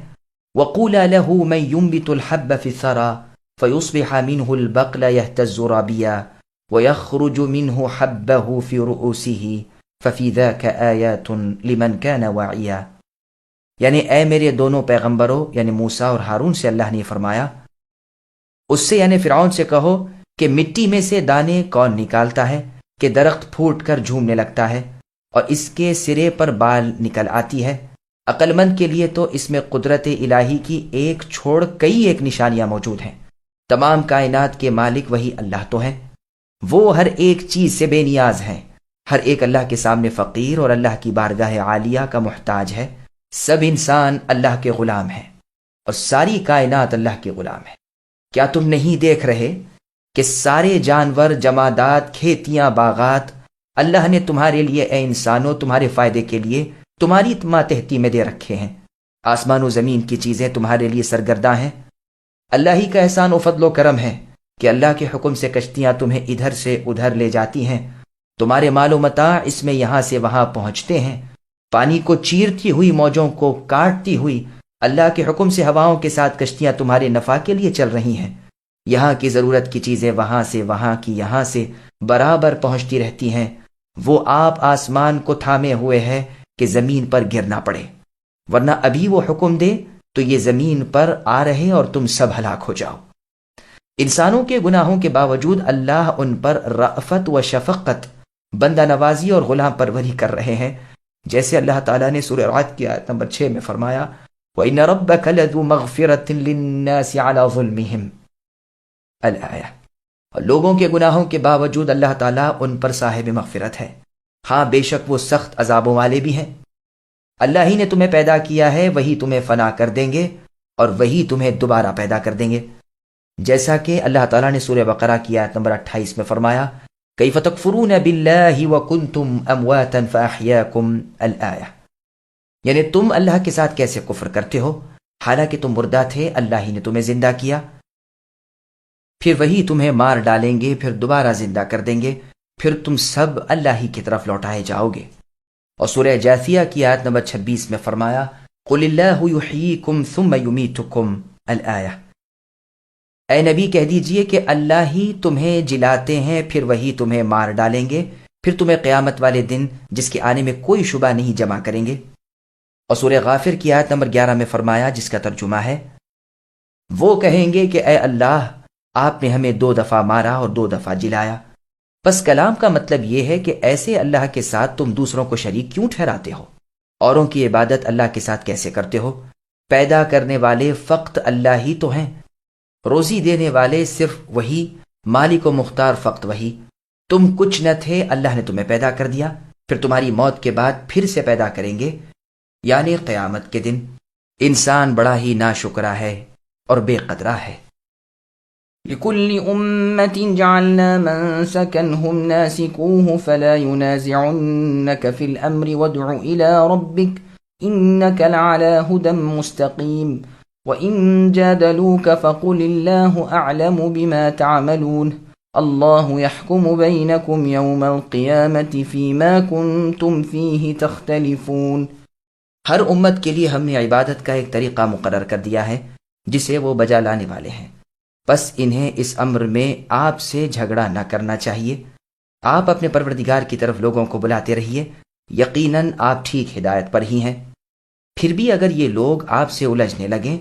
وَقُولَ لَهُ مَن يُنبِتُ الْحَبَّ فِي الثَّرَى فَيُصْبِحَ مِنْهُ الْبَقْلَ يَهْتَزُّ رَابِيًا وَيَخْرُجُ مِنْهُ حَبَّهُ فِي رُؤُوسِهِ فَفِي ذَاكَ آيَاتٌ لِمَنْ كَانَ وَاعِيًا۔ یعنی اے میرے دونوں پیغمبروں یعنی موسیٰ اور ہارون سے اللہ نے فرمایا، اس سے یعنی فرعون سے کہو کہ مٹی میں سے دانے کون نکالتا ہے کہ درخت پھوٹ کر جھومنے لگتا ہے اور اس کے سرے پر بال نکل آتی ہے۔ عقل مند کے لیے تو اس میں قدرت الہی کی ایک چھوڑ کئی ایک نشانیاں موجود ہیں۔ تمام کائنات کے مالک وہی اللہ تو ہیں، وہ ہر ایک چیز سے بے نیاز ہیں، ہر ایک اللہ کے سامنے فقیر اور اللہ کی بارگاہ عالیہ کا محتاج ہے۔ سب انسان اللہ کے غلام ہیں اور ساری کائنات اللہ کے غلام ہے۔ کیا تم نہیں دیکھ رہے کہ سارے جانور، جمادات، کھیتیاں، باغات اللہ نے تمہارے لیے اے انسانوں تمہارے فائدے کے لیے تمہاری ماتحتی میں دے رکھے ہیں۔ آسمان و زمین کی چیزیں تمہارے لیے سرگرداں ہیں۔ اللہ ہی کا احسان و فضل و کرم ہے کہ اللہ کے حکم سے کشتیاں تمہیں ادھر سے ادھر لے جاتی ہیں، تمہارے مال و متاع اس میں یہاں سے وہاں پہنچتے ہیں، پانی کو چیرتی ہوئی موجوں کو کاٹتی ہوئی اللہ کے حکم سے ہواؤں کے ساتھ کشتیاں تمہارے نفع کے لیے چل رہی ہیں، یہاں کی ضرورت کی چیزیں وہاں سے، وہاں کی یہاں سے برابر پہنچتی رہتی ہیں۔ وہ آپ آسمان کو تھامے ہوئے ہے کہ زمین پر گرنا پڑے، ورنہ ابھی وہ حکم دے تو یہ زمین پر آ رہے اور تم سب ہلاک ہو جاؤ۔ انسانوں کے گناہوں کے باوجود اللہ ان پر رأفت و شفقت، بندہ نوازی اور غلام پروری کر رہے ہیں، جیسے اللہ تعالیٰ نے سورہ رعد کی آیت نمبر 6 میں فرمایا وَإِنَّ رَبَّكَ لَذُو مَغْفِرَةٍ لِلنَّاسِ عَلَى ظُلْمِهِمْ الآیہ۔ اور لوگوں کے گناہوں کے باوجود اللہ تعالیٰ ان پر صاحب مغفرت ہے، ہاں بے شک وہ سخت عذابوں والے بھی ہیں۔ اللہ ہی نے تمہیں پیدا کیا ہے، وہی تمہیں فنا کر دیں گے اور وہی تمہیں دوبارہ پیدا کر دیں گے، جیسا کہ اللہ تعالیٰ نے سورہ بقرہ کی آیت نمبر 28 میں فرمایا کیف تکفرون باللہ وکنتم امواتا فاحیاکم الآیہ، یعنی تم اللہ کے ساتھ کیسے کفر کرتے ہو حالانکہ تم مردہ تھے، اللہ ہی نے تمہیں زندہ کیا، پھر وہی تمہیں مار ڈالیں گے، پھر دوبارہ زندہ کر دیں گے، پھر تم سب اللہ ہی کی طرف لوٹائے جاؤ گے۔ اور سورہ جاثیہ کی آیت نمبر 26 میں فرمایا قل اللہ یحییکم ثم یمیتکم الآیہ، اے نبی کہہ دیجئے کہ اللہ ہی تمہیں جلاتے ہیں، پھر وہی تمہیں مار ڈالیں گے، پھر تمہیں قیامت والے دن جس کے آنے میں کوئی شبہ نہیں جمع کریں گے۔ اور سورہ غافر کی آیت نمبر 11 میں فرمایا جس کا ترجمہ ہے وہ کہیں گے کہ اے اللہ آپ نے ہمیں 2 دفعہ مارا اور 2 دفعہ جلایا۔ بس کلام کا مطلب یہ ہے کہ ایسے اللہ کے ساتھ تم دوسروں کو شریک کیوں ٹھہراتے ہو؟ اوروں کی عبادت اللہ کے ساتھ کیسے کرتے ہو؟ پیدا کرنے والے فقط اللہ ہی تو ہیں، روزی دینے والے صرف وہی، مالک و مختار فقط وہی۔ تم کچھ نہ تھے، اللہ نے تمہیں پیدا کر دیا، پھر تمہاری موت کے بعد پھر سے پیدا کریں گے، یعنی قیامت کے دن۔ انسان بڑا ہی ناشکرا ہے اور بے قدرہ ہے۔ لكل أمة جعلنا منسكا هم ناسكوه فلا ينازعنك في الأمر وادع إلى ربك إنك لعلى هدى مستقيم وإن جادلوك فقل الله أعلم بما تعملون الله يحكم بينكم يوم القيامة فيما كنتم فيه تختلفون۔ ہر امت کے لیے ہم نے عبادت کا ایک طریقہ مقرر کر دیا ہے جسے وہ بجا لانے والے ہیں، بس انہیں اس امر میں آپ سے جھگڑا نہ کرنا چاہیے۔ آپ اپنے پروردگار کی طرف لوگوں کو بلاتے رہیے، یقیناً آپ ٹھیک ہدایت پر ہی ہیں۔ پھر بھی اگر یہ لوگ آپ سے الجھنے لگیں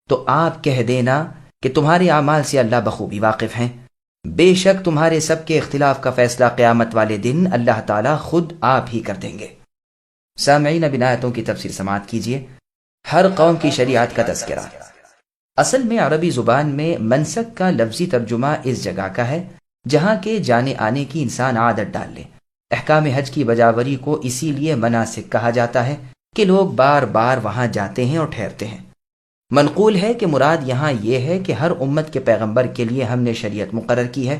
تو آپ کہہ دینا کہ تمہارے اعمال سے اللہ بخوبی واقف ہیں، بے شک تمہارے سب کے اختلاف کا فیصلہ قیامت والے دن اللہ تعالیٰ خود آپ ہی کر دیں گے۔ سامعین، اب ان آیتوں کی تفسیر سماعت کیجیے۔ ہر قوم کی شریعت کا تذکرہ۔ اصل میں عربی زبان میں منسک کا لفظی ترجمہ اس جگہ کا ہے جہاں کے جانے آنے کی انسان عادت ڈال لے۔ احکام حج کی بجاوری کو اسی لیے مناسک کہا جاتا ہے کہ لوگ بار بار وہاں جاتے ہیں اور ٹھہرتے ہیں۔ منقول ہے کہ مراد یہاں یہ ہے کہ ہر امت کے پیغمبر کے لیے ہم نے شریعت مقرر کی ہے،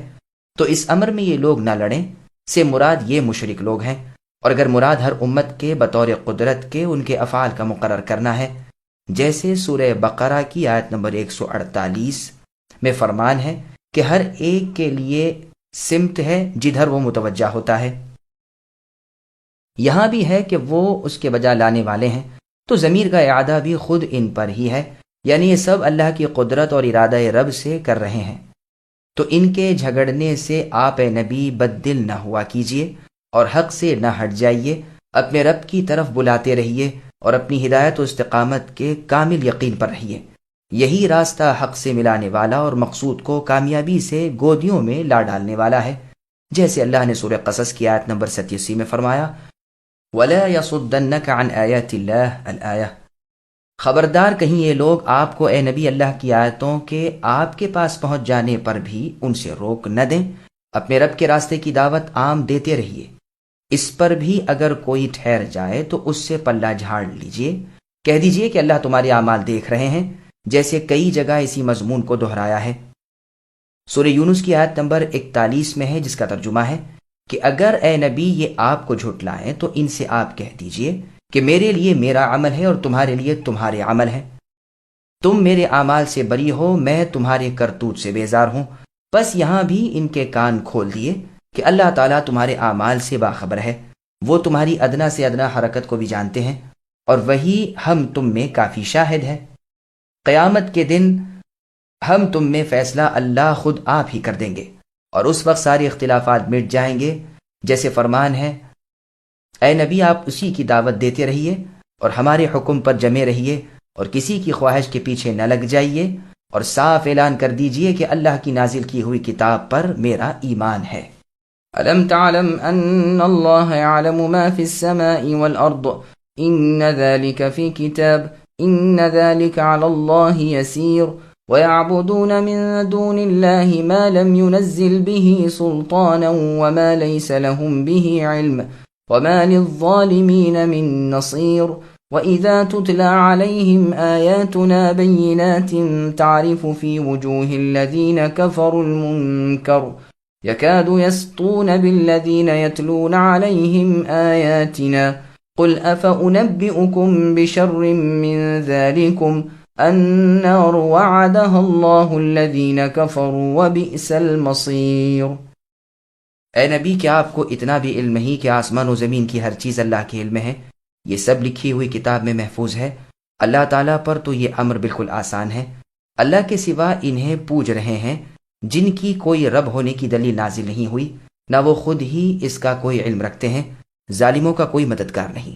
تو اس امر میں یہ لوگ نہ لڑیں، سے مراد یہ مشرک لوگ ہیں۔ اور اگر مراد ہر امت کے بطور قدرت کے ان کے افعال کا مقرر کرنا ہے، جیسے سورہ بقرہ کی آیت نمبر 148 میں فرمان ہے کہ ہر ایک کے لیے سمت ہے جدھر وہ متوجہ ہوتا ہے، یہاں بھی ہے کہ وہ اس کے بجا لانے والے ہیں، تو ضمیر کا اعادہ بھی خود ان پر ہی ہے، یعنی یہ سب اللہ کی قدرت اور ارادہ رب سے کر رہے ہیں۔ تو ان کے جھگڑنے سے آپ اے نبی بد دل نہ ہوا کیجیے اور حق سے نہ ہٹ جائیے، اپنے رب کی طرف بلاتے رہیے اور اپنی ہدایت و استقامت کے کامل یقین پر رہیے، یہی راستہ حق سے ملانے والا اور مقصود کو کامیابی سے گودیوں میں لا ڈالنے والا ہے، جیسے اللہ نے سورہ قصص کی آیت نمبر 87 میں فرمایا وَلَا يَصُدَّنَّكَ عَنْ آيَاتِ اللَّهِ الْآيَةِ، خبردار کہیں یہ لوگ آپ کو اے نبی اللہ کی آیتوں کے آپ کے پاس پہنچ جانے پر بھی ان سے روک نہ دیں۔ اپنے رب کے راستے کی دعوت عام دیتے رہیے، اس پر بھی اگر کوئی ٹھہر جائے تو اس سے پلہ جھاڑ لیجئے، کہہ دیجئے کہ اللہ تمہارے اعمال دیکھ رہے ہیں، جیسے کئی جگہ اسی مضمون کو دہرایا ہے۔ سورہ یونس کی آیت نمبر 41 میں ہے جس کا ترجمہ ہے کہ اگر اے نبی یہ آپ کو جھٹلائیں تو ان سے آپ کہہ دیجئے کہ میرے لیے میرا عمل ہے اور تمہارے لیے تمہارے عمل ہیں، تم میرے اعمال سے بری ہو، میں تمہارے کرتوت سے بیزار ہوں۔ بس یہاں بھی ان کے کان کھول دیے کہ اللہ تعالیٰ تمہارے اعمال سے باخبر ہے، وہ تمہاری ادنا سے ادنا حرکت کو بھی جانتے ہیں، اور وہی ہم تم میں کافی شاہد ہے۔ قیامت کے دن ہم تم میں فیصلہ اللہ خود آپ ہی کر دیں گے، اور اس وقت سارے اختلافات مٹ جائیں گے، جیسے فرمان ہے، اے نبی آپ اسی کی دعوت دیتے رہیے اور ہمارے حکم پر جمے رہیے، اور کسی کی خواہش کے پیچھے نہ لگ جائیے، اور صاف اعلان کر دیجئے کہ اللہ کی نازل کی ہوئی کتاب پر میرا ایمان ہے۔ ألم تعلم أن الله يعلم ما في السماء والأرض إن ذلك في كتاب إن ذلك على الله يسير ويعبدون من دون الله ما لم ينزل به سلطانا وما ليس لهم به علم وما للظالمين من نصير وإذا تتلى عليهم آياتنا بينات تعرف في وجوه الذين كفروا المنكر يكاد يسطون بالذين يتلون عليهم آياتنا قل أفأنبئكم بشر من ذلكم النار وعدها الله الذين كفروا وبئس المصير۔ اے نبی کیا آپ کو اتنا بھی علم نہیں کہ آسمان و زمین کی ہر چیز اللہ کے علم میں ہے؟ یہ سب لکھی ہوئی کتاب میں محفوظ ہے۔ اللہ تعالیٰ پر تو یہ امر بالکل آسان ہے۔ اللہ کے سوا انہیں پوج رہے ہیں جن کی کوئی رب ہونے کی دلیل نازل نہیں ہوئی، نہ وہ خود ہی اس کا کوئی علم رکھتے ہیں، ظالموں کا کوئی مددگار نہیں۔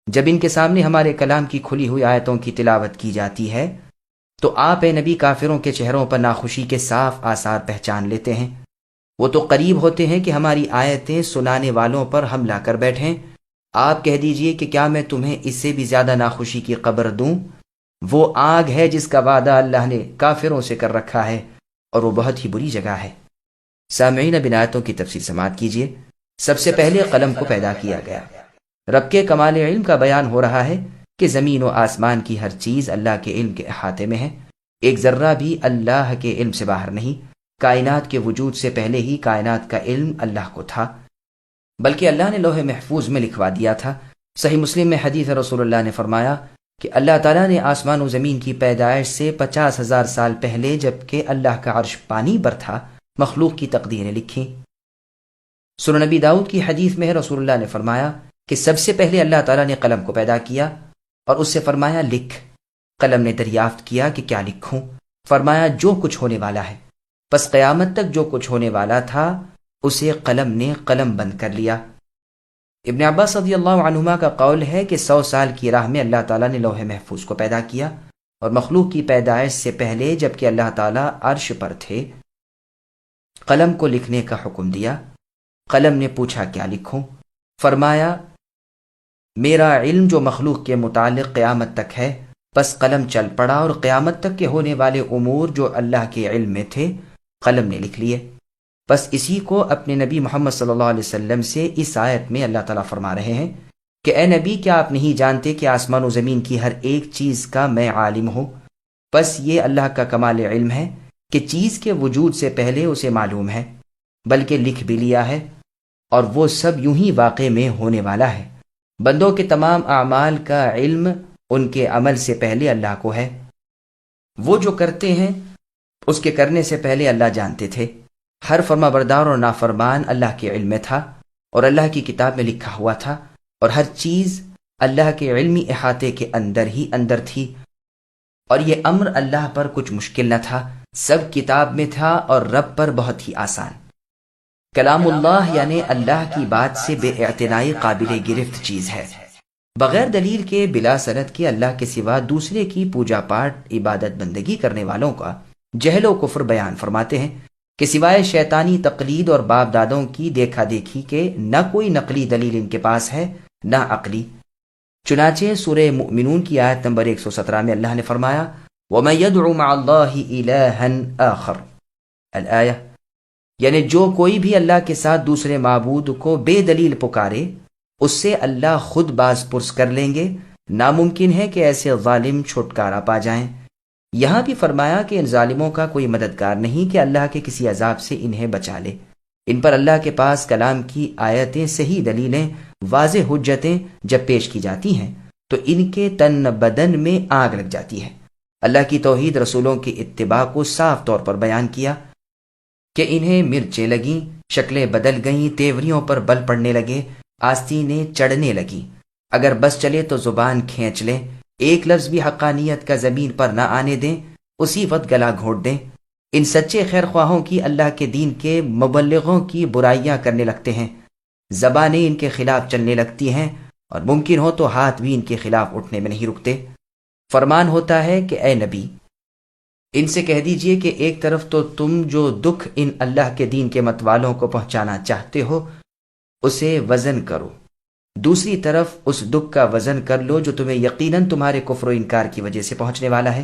جب ان کے سامنے ہمارے کلام کی کھلی ہوئی آیتوں کی تلاوت کی جاتی ہے تو آپ اے نبی کافروں کے چہروں پر ناخوشی کے صاف آثار پہچان لیتے ہیں۔ وہ تو قریب ہوتے ہیں کہ ہماری آیتیں سنانے والوں پر حملہ کر بیٹھیں۔ آپ کہہ دیجئے کہ کیا میں تمہیں اس سے بھی زیادہ ناخوشی کی خبر دوں؟ وہ آگ ہے جس کا وعدہ اللہ نے کافروں سے کر رکھا ہے، اور وہ بہت ہی بری جگہ ہے۔ سامعین، اب ان آیتوں کی تفسیر سماعت کیجیے۔ سب سے پہلے قلم کو پیدا کیا گیا۔ رب کے کمال علم کا بیان ہو رہا ہے کہ زمین و آسمان کی ہر چیز اللہ کے علم کے احاطے میں ہے، ایک ذرہ بھی اللہ کے علم سے باہر نہیں۔ کائنات کے وجود سے پہلے ہی کائنات کا علم اللہ کو تھا، بلکہ اللہ نے لوح محفوظ میں لکھوا دیا تھا۔ صحیح مسلم میں حدیث رسول اللہ نے فرمایا کہ اللہ تعالیٰ نے آسمان و زمین کی پیدائش سے 50,000 سال پہلے، جبکہ اللہ کا عرش پانی پر تھا، مخلوق کی تقدیریں لکھیں۔ سنن نبی داؤد کی حدیث میں رسول اللہ نے فرمایا کہ سب سے پہلے اللہ تعالیٰ نے قلم کو پیدا کیا اور اس سے فرمایا لکھ۔ قلم نے دریافت کیا کہ کیا لکھوں؟ فرمایا جو کچھ ہونے والا ہے۔ پس قیامت تک جو کچھ ہونے والا تھا اسے قلم نے قلم بند کر لیا۔ ابن عباس رضی اللہ عنہما کا قول ہے کہ 100 سال کی راہ میں اللہ تعالیٰ نے لوح محفوظ کو پیدا کیا، اور مخلوق کی پیدائش سے پہلے جبکہ اللہ تعالیٰ عرش پر تھے، قلم کو لکھنے کا حکم دیا۔ قلم نے پوچھا کیا لکھوں؟ فرمایا میرا علم جو مخلوق کے متعلق قیامت تک ہے۔ پس قلم چل پڑا اور قیامت تک کے ہونے والے امور جو اللہ کے علم میں تھے قلم نے لکھ لیے۔ بس اسی کو اپنے نبی محمد صلی اللہ علیہ وسلم سے اس آیت میں اللہ تعالیٰ فرما رہے ہیں کہ اے نبی کیا آپ نہیں جانتے کہ آسمان و زمین کی ہر ایک چیز کا میں عالم ہوں؟ بس یہ اللہ کا کمال علم ہے کہ چیز کے وجود سے پہلے اسے معلوم ہے، بلکہ لکھ بھی لیا ہے، اور وہ سب یوں ہی واقع میں ہونے والا ہے۔ بندوں کے تمام اعمال کا علم ان کے عمل سے پہلے اللہ کو ہے۔ وہ جو کرتے ہیں اس کے کرنے سے پہلے اللہ جانتے تھے۔ ہر فرما بردار اور نافرمان اللہ کے علم میں تھا اور اللہ کی کتاب میں لکھا ہوا تھا، اور ہر چیز اللہ کے علمی احاطے کے اندر ہی اندر تھی، اور یہ امر اللہ پر کچھ مشکل نہ تھا، سب کتاب میں تھا اور رب پر بہت ہی آسان۔ کلام اللہ یعنی اللہ کی بات سے بے اعتنائی قابل گرفت چیز ہے۔ بغیر دلیل کے، بلا سند کے اللہ کے سوا دوسرے کی پوجا پاٹ عبادت بندگی کرنے والوں کا جہل و کفر بیان فرماتے ہیں کہ سوائے شیطانی تقلید اور باپ دادوں کی دیکھا دیکھی کے نہ کوئی نقلی دلیل ان کے پاس ہے نہ عقلی۔ چنانچہ سورہ مؤمنون کی آیت نمبر 117 میں اللہ نے فرمایا وَمَن يَدْعُ مَعَ اللَّهِ إِلَٰهًا آخَرَ الآیہ، یعنی جو کوئی بھی اللہ کے ساتھ دوسرے معبود کو بے دلیل پکارے اس سے اللہ خود باز پرس کر لیں گے۔ ناممکن ہے کہ ایسے ظالم چھٹکارا پا جائیں۔ یہاں بھی فرمایا کہ ان ظالموں کا کوئی مددگار نہیں کہ اللہ کے کسی عذاب سے انہیں بچا لے۔ ان پر اللہ کے پاس کلام کی آیتیں، صحیح دلیلیں، واضح حجتیں جب پیش کی جاتی ہیں تو ان کے تن بدن میں آگ لگ جاتی ہے۔ اللہ کی توحید، رسولوں کی اتباع کو صاف طور پر بیان کیا کہ انہیں مرچیں لگیں شکلیں بدل گئیں، تیوریوں پر بل پڑنے لگے، آستینیں چڑھنے لگیں۔ اگر بس چلے تو زبان کھینچ لیں، ایک لفظ بھی حقانیت کا زمین پر نہ آنے دیں، اسی وقت گلا گھونٹ دیں۔ ان سچے خیر خواہوں کی اللہ کے دین کے مبلغوں کی برائیاں کرنے لگتے ہیں، زبانیں ان کے خلاف چلنے لگتی ہیں، اور ممکن ہو تو ہاتھ بھی ان کے خلاف اٹھنے میں نہیں رکتے۔ فرمان ہوتا ہے کہ اے نبی، ان سے کہہ دیجئے کہ ایک طرف تو تم جو دکھ ان اللہ کے دین کے متوالوں کو پہنچانا چاہتے ہو اسے وزن کرو، دوسری طرف اس دکھ کا وزن کر لو جو تمہیں یقیناً تمہارے کفر و انکار کی وجہ سے پہنچنے والا ہے۔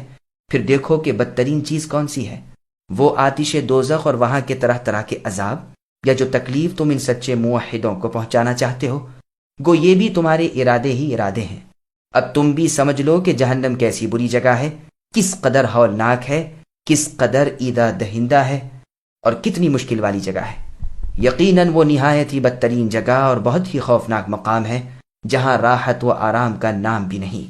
پھر دیکھو کہ بدترین چیز کون سی ہے، وہ آتش دوزخ اور وہاں کے طرح طرح کے عذاب، یا جو تکلیف تم ان سچے موحدوں کو پہنچانا چاہتے ہو۔ گو یہ بھی تمہارے ارادے ہی ارادے ہیں۔ اب تم بھی سمجھ لو کہ جہنم کیسی بری جگہ ہے، کس قدر ہولناک ہے، کس قدر ایذا دہندہ ہے، اور کتنی مشکل والی جگہ ہے۔ یقیناً وہ نہایت ہی بدترین جگہ اور بہت ہی خوفناک مقام ہے جہاں راحت و آرام کا نام بھی نہیں۔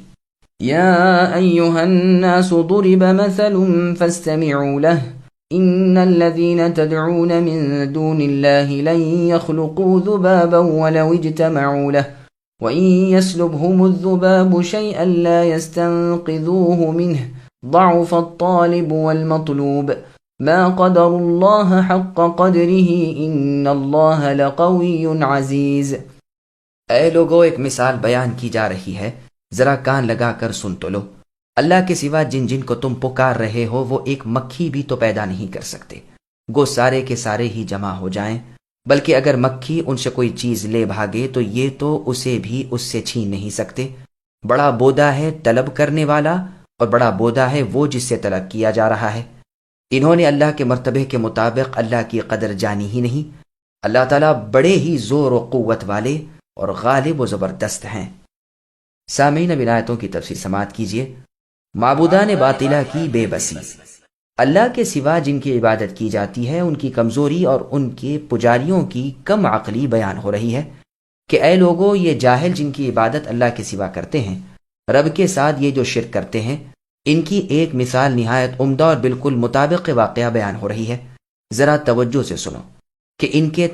يا أيها الناس ضرب مثل فاستمعوا له إن الذين تدعون من دون الله لن يخلقوا ذبابا ولو اجتمعوا له وإن يسلبهم الذباب شيئا لا يستنقذوه منه ضعف الطالب والمطلوب ما قدر الله حق قدره إن الله لقوي عزيز۔ اے لوگو، ایک مثال بیان کی جا رہی ہے، ذرا کان لگا کر سن تو لو۔ اللہ کے سوا جن جن کو تم پکار رہے ہو وہ ایک مکھی بھی تو پیدا نہیں کر سکتے، گو سارے کے سارے ہی جمع ہو جائیں، بلکہ اگر مکھی ان سے کوئی چیز لے بھاگے تو یہ تو اسے بھی اس سے چھین نہیں سکتے۔ بڑا بودا ہے طلب کرنے والا، اور بڑا بودا ہے وہ جس سے طلب کیا جا رہا ہے۔ انہوں نے اللہ کے مرتبے کے مطابق اللہ کی قدر جانی ہی نہیں۔ اللہ تعالیٰ بڑے ہی زور و قوت والے اور غالب و زبردست ہیں۔ سامعین، اب آیتوں کی تفسیر سماعت کیجیے۔ معبودان باطلہ کی بے بسی، اللہ کے سوا جن کی عبادت کی جاتی ہے ان کی کمزوری اور ان کے پجاریوں کی کم عقلی بیان ہو رہی ہے کہ اے لوگو، یہ جاہل جن کی عبادت اللہ کے سوا کرتے ہیں، رب کے ساتھ یہ جو شرک کرتے ہیں، ان کی ایک مثال نہایت عمدہ اور بالکل مطابق واقعہ بیان ہو رہی ہے۔ ذرا توجہ سے سنو کہ ان کے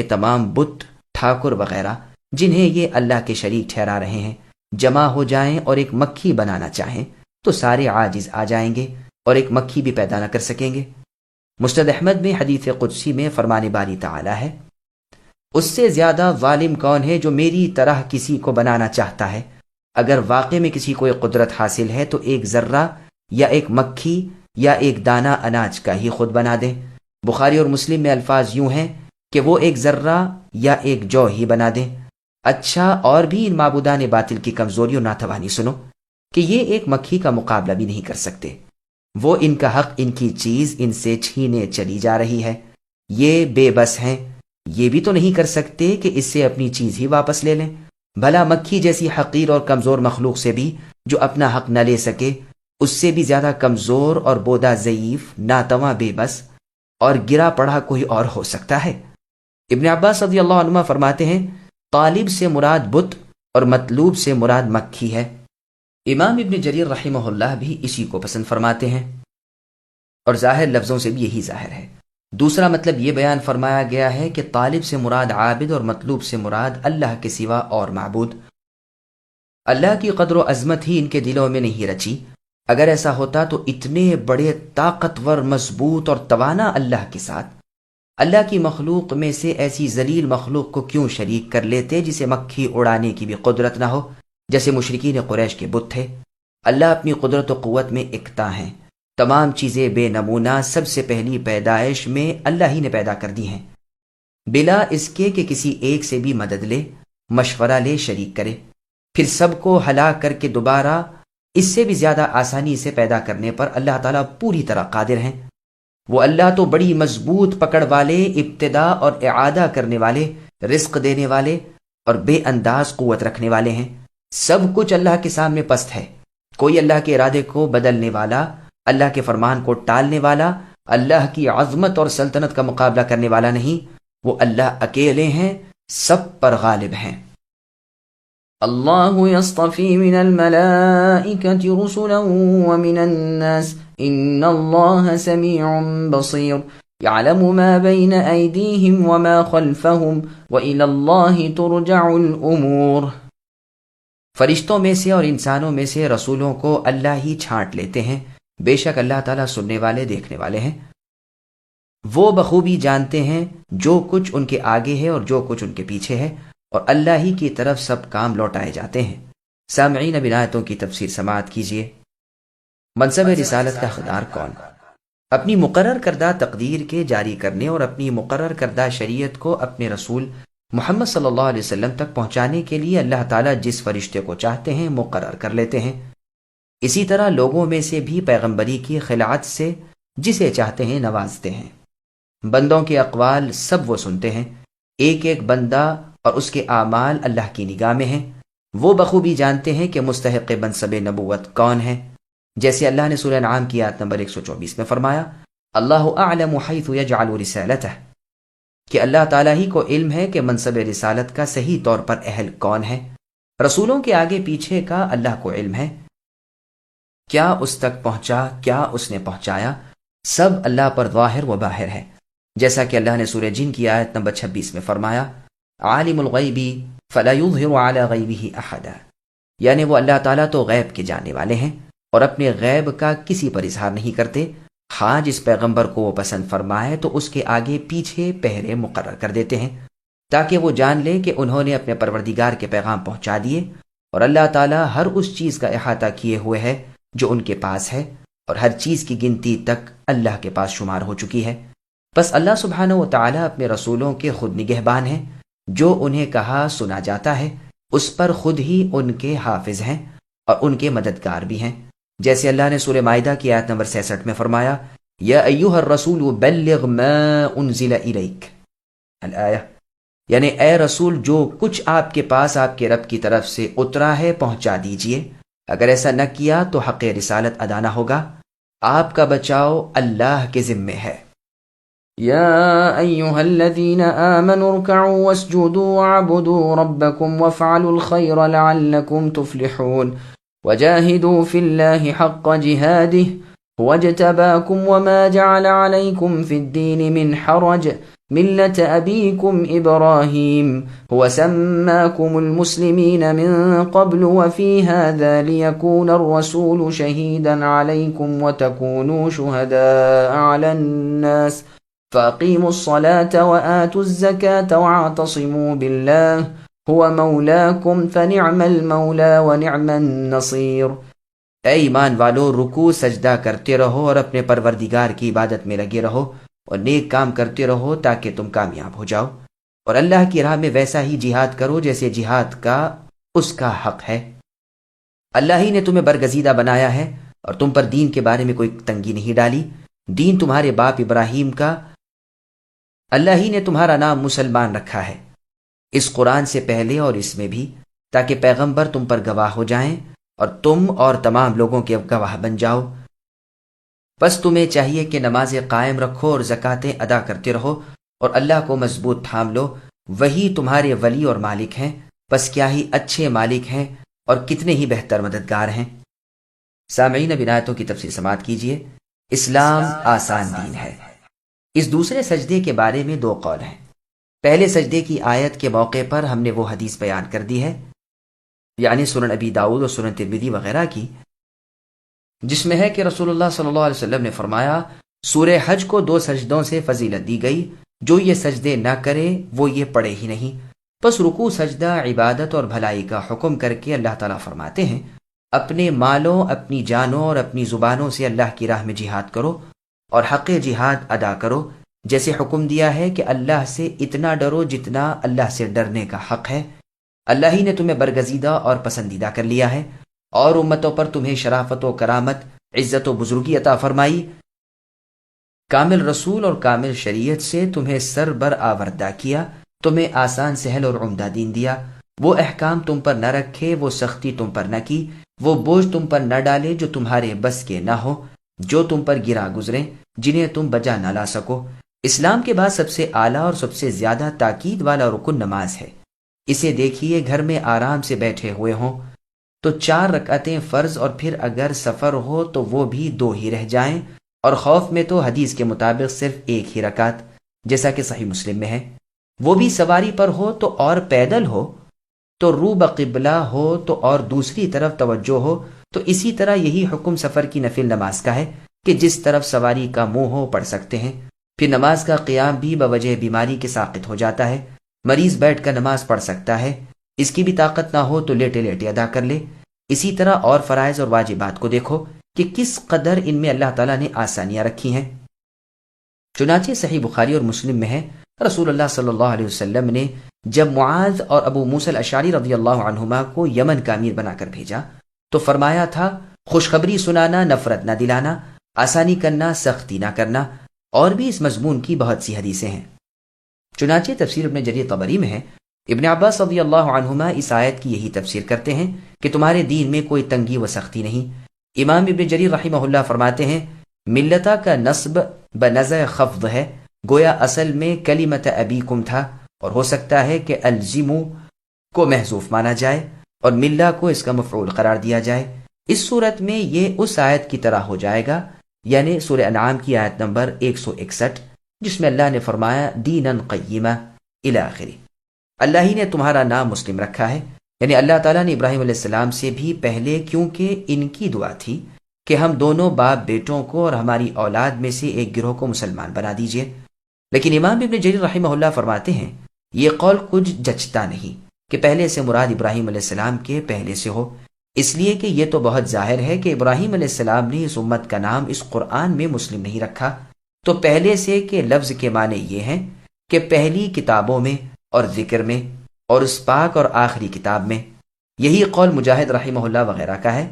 تمام بت، ٹھاکر وغیرہ جنہیں یہ اللہ کے شریک ٹھہرا رہے ہیں، جمع ہو جائیں اور ایک مکھی بنانا چاہیں تو سارے عاجز آ جائیں گے اور ایک مکھی بھی پیدا نہ کر سکیں گے۔ مسند احمد میں حدیث قدسی میں فرمان باری تعالی ہے، اس سے زیادہ ظالم کون ہے جو میری طرح کسی کو بنانا چاہتا ہے؟ اگر واقع میں کسی کو ایک قدرت حاصل ہے تو ایک ذرہ یا ایک مکھی یا ایک دانہ اناج کا ہی خود بنا دیں۔ بخاری اور مسلم میں الفاظ یوں ہیں کہ وہ ایک ذرہ یا ایک جو ہی بنا دیں۔ اچھا، اور بھی ان معبودان باطل کی کمزوری اور ناتوانی سنو کہ یہ ایک مکھی کا مقابلہ بھی نہیں کر سکتے۔ وہ ان کا حق، ان کی چیز ان سے چھینے چلی جا رہی ہے۔ یہ بے بس ہیں، یہ بھی تو نہیں کر سکتے کہ اس سے اپنی چیز ہی واپس لے لیں۔ بھلا مکھی جیسی حقیر اور کمزور مخلوق سے بھی جو اپنا حق نہ لے سکے، اس سے بھی زیادہ کمزور اور بودا، ضعیف، ناتواں، بے بس اور گرا پڑا کوئی اور ہو سکتا ہے؟ ابن عباس رضی اللہ عنہ فرماتے ہیں، طالب سے مراد بت اور مطلوب سے مراد مکھی ہے۔ امام ابن جریر رحمہ اللہ بھی اسی کو پسند فرماتے ہیں، اور ظاہر لفظوں سے بھی یہی ظاہر ہے۔ دوسرا مطلب یہ بیان فرمایا گیا ہے کہ طالب سے مراد عابد اور مطلوب سے مراد اللہ کے سوا اور معبود۔ اللہ کی قدر و عظمت ہی ان کے دلوں میں نہیں رچی۔ اگر ایسا ہوتا تو اتنے بڑے طاقتور، مضبوط اور توانا اللہ کے ساتھ اللہ کی مخلوق میں سے ایسی ذلیل مخلوق کو کیوں شریک کر لیتے جسے مکھی اڑانے کی بھی قدرت نہ ہو، جیسے مشرکین قریش کے بت تھے۔ اللہ اپنی قدرت و قوت میں یکتا ہیں، تمام چیزیں بے نمونہ سب سے پہلی پیدائش میں اللہ ہی نے پیدا کر دی ہیں، بلا اس کے کہ کسی ایک سے بھی مدد لے، مشورہ لے، شریک کرے، پھر سب کو ہلاک کر کے دوبارہ اس سے بھی زیادہ آسانی سے پیدا کرنے پر اللہ تعالیٰ پوری طرح قادر ہیں۔ وہ اللہ تو بڑی مضبوط پکڑ والے، ابتدا اور اعادہ کرنے والے، رزق دینے والے اور بے انداز قوت رکھنے والے ہیں۔ سب کچھ اللہ کے سامنے پست ہے۔ کوئی اللہ کے ارادے کو بدلنے والا، اللہ کے فرمان کو ٹالنے والا، اللہ کی عظمت اور سلطنت کا مقابلہ کرنے والا نہیں۔ وہ اللہ اکیلے ہیں، سب پر غالب ہیں۔ اللہ یصطفی من الملائکۃ رسلا ومن الناس ان اللہ سمیع بصیر يعلم ما بين أيديهم وما خلفهم وإلى الله ترجع الأمور. فرشتوں میں سے اور انسانوں میں سے رسولوں کو اللہ ہی چھانٹ لیتے ہیں، بے شک اللہ تعالیٰ سننے والے دیکھنے والے ہیں۔ وہ بخوبی جانتے ہیں جو کچھ ان کے آگے ہے اور جو کچھ ان کے پیچھے ہے، اور اللہ ہی کی طرف سب کام لوٹائے جاتے ہیں۔ سامعین، اب ان آیتوں کی تفسیر سماعت کیجیے۔ منصب رسالت کا حقدار کون؟ اپنی مقرر کردہ تقدیر کے جاری کرنے اور اپنی مقرر کردہ شریعت کو اپنے رسول محمد صلی اللہ علیہ وسلم تک پہنچانے کے لیے اللہ تعالیٰ جس فرشتے کو چاہتے ہیں مقرر کر لیتے ہیں۔ اسی طرح لوگوں میں سے بھی پیغمبری کی خلعت سے جسے چاہتے ہیں نوازتے ہیں۔ بندوں کے اقوال سب وہ سنتے ہیں، ایک ایک بندہ اور اس کے اعمال اللہ کی نگاہ میں ہیں۔ وہ بخوبی جانتے ہیں کہ مستحق منصب نبوت کون ہے، جیسے اللہ نے سورہ انعام کی آیت نمبر 124 میں فرمایا، اللہ اعلم حیث یجعل رسالتہ، کہ اللہ تعالیٰ ہی کو علم ہے کہ منصب رسالت کا صحیح طور پر اہل کون ہے۔ رسولوں کے آگے پیچھے کا اللہ کو علم ہے، کیا اس تک پہنچا، کیا اس نے پہنچایا، سب اللہ پر ظاہر و باہر ہے، جیسا کہ اللہ نے سورہ جن کی آیت نمبر 26 میں فرمایا، عالم الغیب فلا یظہر علی غیبہ احدا، یعنی وہ اللہ تعالیٰ تو غیب کے جاننے والے ہیں اور اپنے غیب کا کسی پر اظہار نہیں کرتے، ہاں جس پیغمبر کو وہ پسند فرمائے تو اس کے آگے پیچھے پہرے مقرر کر دیتے ہیں تاکہ وہ جان لے کہ انہوں نے اپنے پروردگار کے پیغام پہنچا دیے، اور اللہ تعالیٰ ہر اس چیز کا احاطہ کیے ہوئے ہے جو ان کے پاس ہے، اور ہر چیز کی گنتی تک اللہ کے پاس شمار ہو چکی ہے۔ بس اللہ سبحانہ و تعالیٰ اپنے رسولوں کے خود نگہبان ہیں، جو انہیں کہا سنا جاتا ہے اس پر خود ہی ان کے حافظ ہیں اور ان کے مددگار بھی ہیں، جیسے اللہ نے سورہ مائدہ کی آیت نمبر 66 میں فرمایا، یا ایھا الرسول بلغ ما انزل الیک الآیہ، یعنی اے رسول جو کچھ آپ کے پاس آپ کے رب کی طرف سے اترا ہے پہنچا دیجئے، اگر ایسا نہ کیا تو حق رسالت ادا نہ ہوگا، آپ کا بچاؤ اللہ کے ذمے ہے۔ يا أيها الذين آمنوا اركعوا واسجدوا واعبدوا ربكم وافعلوا الخير لعلكم تفلحون وجاهدوا في الله حق جهاده هو اجتباكم وما جعل عليكم في الدين من حرج ملة أبيكم إبراهيم هو سماكم المسلمين من قبل وفي هذا ليكون الرسول شهيدا عليكم وتكونوا شهداء على الناس فَأَقِيمُوا الصَّلَاةَ وَآتُوا الزَّكَاةَ وَاعْتَصِمُوا بِاللَّهِ هُوَ مَوْلَاكُمْ فَنِعْمَ الْمَوْلَى وَنِعْمَ النَّصِيرُ۔ اے ایمان والو، رکوع سجدہ کرتے رہو اور اپنے پروردگار کی عبادت میں لگے رہو اور نیک کام کرتے رہو تاکہ تم کامیاب ہو جاؤ، اور اللہ کی راہ میں ویسا ہی جہاد کرو جیسے جہاد کا اس کا حق ہے۔ اللہ ہی نے تمہیں برگزیدہ بنایا ہے اور تم پر دین کے بارے میں کوئی تنگی نہیں ڈالی۔ دین تمہارے باپ ابراہیم کا، اللہ ہی نے تمہارا نام مسلمان رکھا ہے اس قرآن سے پہلے اور اس میں بھی، تاکہ پیغمبر تم پر گواہ ہو جائیں اور تم اور تمام لوگوں کے گواہ بن جاؤ۔ بس تمہیں چاہیے کہ نمازیں قائم رکھو اور زکاتیں ادا کرتے رہو اور اللہ کو مضبوط تھام لو، وہی تمہارے ولی اور مالک ہیں، بس کیا ہی اچھے مالک ہیں اور کتنے ہی بہتر مددگار ہیں۔ سامعین، اب آیتوں کی تفسیر سماعت کیجیے۔ اسلام آسان دین ہے۔ اس دوسرے سجدے کے بارے میں دو قول ہیں۔ پہلے سجدے کی آیت کے موقع پر ہم نے وہ حدیث بیان کر دی ہے، یعنی سنن ابی داؤد اور سنن ترمذی وغیرہ کی، جس میں ہے کہ رسول اللہ صلی اللہ علیہ وسلم نے فرمایا، سورہ حج کو 2 سجدوں سے فضیلت دی گئی، جو یہ سجدے نہ کرے وہ یہ پڑھے ہی نہیں۔ بس رکوع سجدہ عبادت اور بھلائی کا حکم کر کے اللہ تعالیٰ فرماتے ہیں، اپنے مالوں، اپنی جانوں اور اپنی زبانوں سے اللہ کی راہ میں جہاد کرو اور حق جہاد ادا کرو، جیسے حکم دیا ہے کہ اللہ سے اتنا ڈرو جتنا اللہ سے ڈرنے کا حق ہے۔ اللہ ہی نے تمہیں برگزیدہ اور پسندیدہ کر لیا ہے اور امتوں پر تمہیں شرافت و کرامت، عزت و بزرگی عطا فرمائی، کامل رسول اور کامل شریعت سے تمہیں سر بر آوردہ کیا، تمہیں آسان سہل اور عمدہ دین دیا، وہ احکام تم پر نہ رکھے، وہ سختی تم پر نہ کی، وہ بوجھ تم پر نہ ڈالے جو تمہارے بس کے نہ ہو، جو تم پر گرا گزریں، جنہیں تم بجا نہ لا سکو۔ اسلام کے بعد سب سے اعلیٰ اور سب سے زیادہ تاکید والا رکن نماز ہے۔ اسے دیکھیے، گھر میں آرام سے بیٹھے ہوئے ہوں تو 4 رکعتیں فرض، اور پھر اگر سفر ہو تو وہ بھی 2 ہی رہ جائیں اور خوف میں تو حدیث کے مطابق صرف ایک ہی رکعت، جیسا کہ صحیح مسلم میں ہے، وہ بھی سواری پر ہو تو اور پیدل ہو تو رو بقبلہ ہو تو اور دوسری طرف توجہ ہو تو اسی طرح یہی حکم سفر کی نفل نماز کا ہے کہ جس طرف سواری کا منہ ہو پڑھ سکتے ہیں۔ پھر نماز کا قیام بھی بوجہ بیماری کے ساقط ہو جاتا ہے، مریض بیٹھ کر نماز پڑھ سکتا ہے، اس کی بھی طاقت نہ ہو تو لیٹے لیٹے ادا کر لے۔ اسی طرح اور فرائض اور واجبات کو دیکھو کہ کس قدر ان میں اللہ تعالیٰ نے آسانیاں رکھی ہیں۔ چنانچہ صحیح بخاری اور مسلم میں ہے، رسول اللہ صلی اللہ علیہ وسلم نے جب معاذ اور ابو موسیٰ الاشعری رضی اللہ عنہما کو یمن کا امیر بنا کر بھیجا تو فرمایا تھا، خوشخبری سنانا، نفرت نہ دلانا، آسانی کرنا، سختی نہ کرنا، اور بھی اس مضمون کی بہت سی حدیثیں ہیں۔ چنانچہ تفسیر ابن جریر طبری میں ہے، ابن عباس رضی اللہ عنہما اس آیت کی یہی تفسیر کرتے ہیں کہ تمہارے دین میں کوئی تنگی و سختی نہیں۔ امام ابن جریر رحمہ اللہ فرماتے ہیں، ملتا کا نصب بنزع خفض ہے، گویا اصل میں کلمت ابیکم تھا، اور ہو سکتا ہے کہ الزمو کو محذوف مانا جائے اور ملہ کو اس کا مفعول قرار دیا جائے۔ اس صورت میں یہ اس آیت کی طرح ہو جائے گا، یعنی سورہ انعام کی آیت نمبر 161، جس میں اللہ نے فرمایا دیناً قیمہ الی آخری۔ اللہ ہی نے تمہارا نام مسلم رکھا ہے، یعنی اللہ تعالیٰ نے ابراہیم علیہ السلام سے بھی پہلے، کیونکہ ان کی دعا تھی کہ ہم دونوں باپ بیٹوں کو اور ہماری اولاد میں سے ایک گروہ کو مسلمان بنا دیجئے۔ لیکن امام ابن جریر رحمہ اللہ فرماتے ہیں، یہ قول کچھ جچتا نہیں کہ پہلے سے مراد ابراہیم علیہ السلام کے پہلے سے ہو، اس لیے کہ یہ تو بہت ظاہر ہے کہ ابراہیم علیہ السلام نے اس امت کا نام اس قرآن میں مسلم نہیں رکھا، تو پہلے سے کے لفظ کے معنی یہ ہیں کہ پہلی کتابوں میں اور ذکر میں اور اس پاک اور آخری کتاب میں۔ یہی قول مجاہد رحمہ اللہ وغیرہ کا ہے،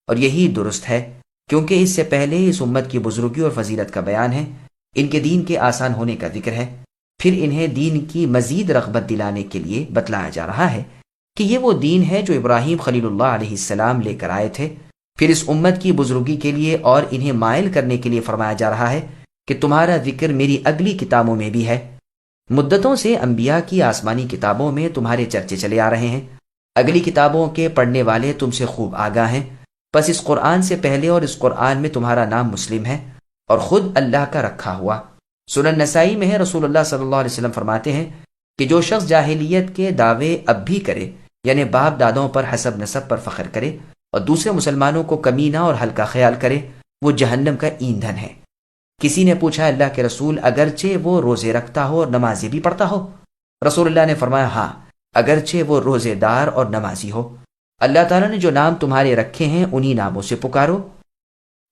اور یہی درست ہے، کیونکہ اس سے پہلے اس امت کی بزرگی اور فضیلت کا بیان ہے، ان کے دین کے آسان ہونے کا ذکر ہے، پھر انہیں دین کی مزید رغبت دلانے کے لیے بتلایا جا رہا ہے کہ یہ وہ دین ہے جو ابراہیم خلیل اللہ علیہ السلام لے کر آئے تھے۔ پھر اس امت کی بزرگی کے لیے اور انہیں مائل کرنے کے لیے فرمایا جا رہا ہے کہ تمہارا ذکر میری اگلی کتابوں میں بھی ہے۔ مدتوں سے انبیاء کی آسمانی کتابوں میں تمہارے چرچے چلے آ رہے ہیں، اگلی کتابوں کے پڑھنے والے تم سے خوب آگاہ ہیں، پس اس قرآن سے پہلے اور اس قرآن میں تمہارا نام مسلم ہے اور خود اللہ کا رکھا ہوا۔ سنن نسائی میں ہے، رسول اللہ صلی اللہ علیہ وسلم فرماتے ہیں کہ جو شخص جاہلیت کے دعوے اب بھی کرے، یعنی باپ دادوں پر حسب نسب پر فخر کرے اور دوسرے مسلمانوں کو کمینہ اور ہلکا خیال کرے، وہ جہنم کا ایندھن ہے۔ کسی نے پوچھا، اللہ کے رسول، اگرچہ وہ روزے رکھتا ہو اور نمازی بھی پڑھتا ہو؟ رسول اللہ نے فرمایا، ہاں، اگرچہ وہ روزے دار اور نمازی ہو، اللہ تعالیٰ نے جو نام تمہارے رکھے ہیں انہی ناموں سے پکارو،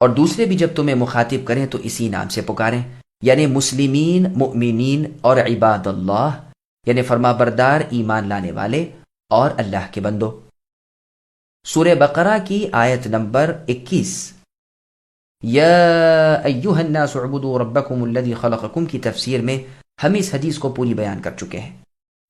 اور دوسرے بھی جب تمہیں مخاطب کریں تو اسی نام سے پکاریں، یعنی مسلمین، مؤمنین اور عباد اللہ، یعنی فرما بردار، ایمان لانے والے اور اللہ کے بندو۔ سورہ بقرہ کی آیت نمبر 21، یا ایہا الناس اعبدوا ربکم الذی خلقکم کی تفسیر میں ہم اس حدیث کو پوری بیان کر چکے ہیں۔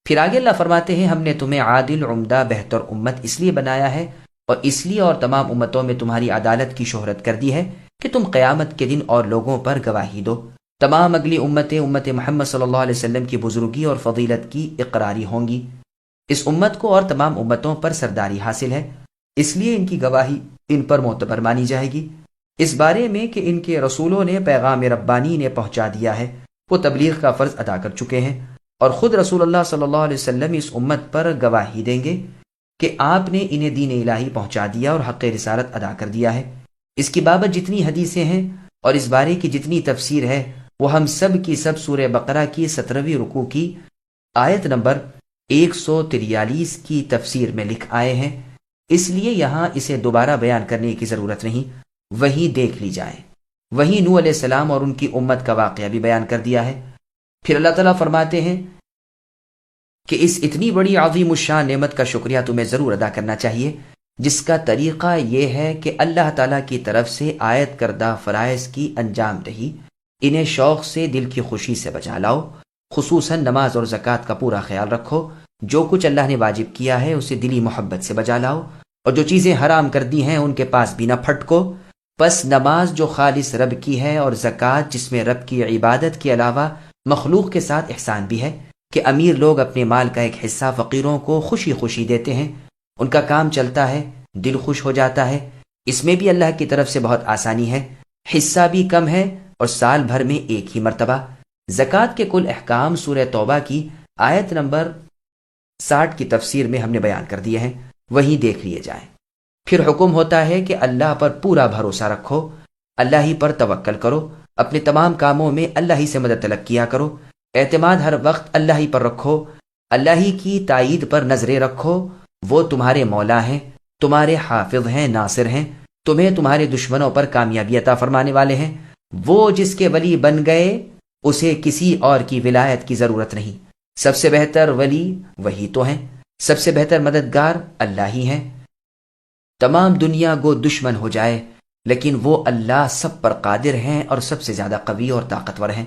پھر آگے اللہ فرماتے ہیں، ہم نے تمہیں عادل، عمدہ، بہتر امت اس لیے بنایا ہے اور اس لیے اور تمام امتوں میں تمہاری عدالت کی شہرت کر دی ہے کہ تم قیامت کے دن اور لوگوں پر گواہی دو۔ تمام اگلی امتیں امت محمد صلی اللہ علیہ وسلم کی بزرگی اور فضیلت کی اقراری ہوں گی۔ اس امت کو اور تمام امتوں پر سرداری حاصل ہے، اس لیے ان کی گواہی ان پر معتبر مانی جائے گی۔ اس بارے میں کہ ان کے رسولوں نے پیغام ربانی نے پہنچا دیا ہے، وہ تبلیغ کا فرض ادا کر چکے ہیں، اور خود رسول اللہ صلی اللہ علیہ وسلم اس امت پر گواہی دیں گے کہ آپ نے انہیں دین الہی پہنچا دیا اور حق رسالت ادا کر دیا ہے۔ اس کی بابت جتنی حدیثیں ہیں اور اس بارے کی جتنی تفسیر ہے، وہ ہم سب کی سب سورہ بقرہ کی 17ویں رکوع کی آیت نمبر 143 کی تفسیر میں لکھ آئے ہیں، اس لیے یہاں اسے دوبارہ بیان کرنے کی ضرورت نہیں، وہیں دیکھ لی جائے۔ وہیں نوح علیہ السلام اور ان کی امت کا واقعہ بھی بیان کر دیا ہے۔ پھر اللہ تعالیٰ فرماتے ہیں کہ اس اتنی بڑی عظیم الشان نعمت کا شکریہ تمہیں ضرور ادا کرنا چاہیے، جس کا طریقہ یہ ہے کہ اللہ تعالیٰ کی طرف سے عائد کردہ فرائض کی انجام دہی، انہیں شوق سے، دل کی خوشی سے بجا لاؤ، خصوصاً نماز اور زکوٰۃ کا پورا خیال رکھو، جو کچھ اللہ نے واجب کیا ہے اسے دلی محبت سے بجا لاؤ، اور جو چیزیں حرام کر دی ہیں ان کے پاس بھی نہ پھٹکو۔ پس نماز جو خالص رب کی ہے، اور زکوٰۃ جس میں رب کی عبادت کے علاوہ مخلوق کے ساتھ احسان بھی ہے، کہ امیر لوگ اپنے مال کا ایک حصہ فقیروں کو خوشی خوشی دیتے ہیں، ان کا کام چلتا ہے، دل خوش ہو جاتا ہے، اس میں بھی اللہ کی طرف سے بہت آسانی ہے۔ حصہ بھی کم ہے اور سال بھر میں ایک ہی مرتبہ۔ زکوٰۃ کے کل احکام سورہ توبہ کی آیت نمبر 60 کی تفسیر میں ہم نے بیان کر دیے ہیں، وہیں دیکھ لیے جائیں۔ پھر حکم ہوتا ہے کہ اللہ پر پورا بھروسہ رکھو، اللہ ہی پر توکل کرو، اپنے تمام کاموں میں اللہ ہی سے مدد طلب کیا کرو، اعتماد ہر وقت اللہ ہی پر رکھو، اللہ ہی کی تائید پر نظریں رکھو، وہ تمہارے مولا ہیں، تمہارے حافظ ہیں، ناصر ہیں، تمہیں تمہارے دشمنوں پر کامیابی عطا فرمانے والے ہیں۔ وہ جس کے ولی بن گئے اسے کسی اور کی ولایت کی ضرورت نہیں، سب سے بہتر ولی وہی تو ہیں، سب سے بہتر مددگار اللہ ہی ہیں۔ تمام دنیا گو دشمن ہو جائے لیکن وہ اللہ سب پر قادر ہیں اور سب سے زیادہ قوی اور طاقتور ہیں۔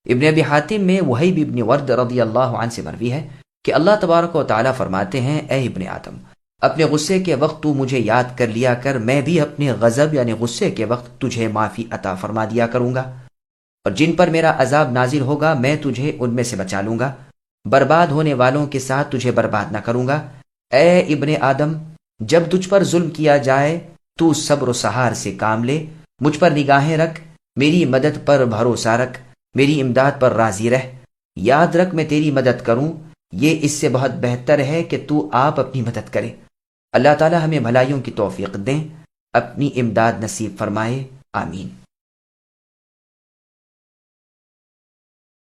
ابن ابی حاتم میں وہیب ابن ورد رضی اللہ عنہ سے مروی ہے کہ اللہ تبارک و تعالیٰ فرماتے ہیں، اے ابن آدم، اپنے غصے کے وقت تو مجھے یاد کر لیا کر، میں بھی اپنے غضب یعنی غصے کے وقت تجھے معافی عطا فرما دیا کروں گا، اور جن پر میرا عذاب نازل ہوگا میں تجھے ان میں سے بچا لوں گا، برباد ہونے والوں کے ساتھ تجھے برباد نہ کروں گا۔ اے ابن آدم، جب تجھ پر ظلم کیا جائے تو صبر و سہار سے کام لے، مجھ پر نگاہیں رکھ، میری مدد پر بھروسہ رکھ، میری امداد پر راضی رہ، یاد رکھ میں تیری مدد کروں، یہ اس سے بہت بہتر ہے کہ تو آپ اپنی مدد کرے۔ اللہ تعالی ہمیں بھلائیوں کی توفیق دیں، اپنی امداد نصیب فرمائے، آمین۔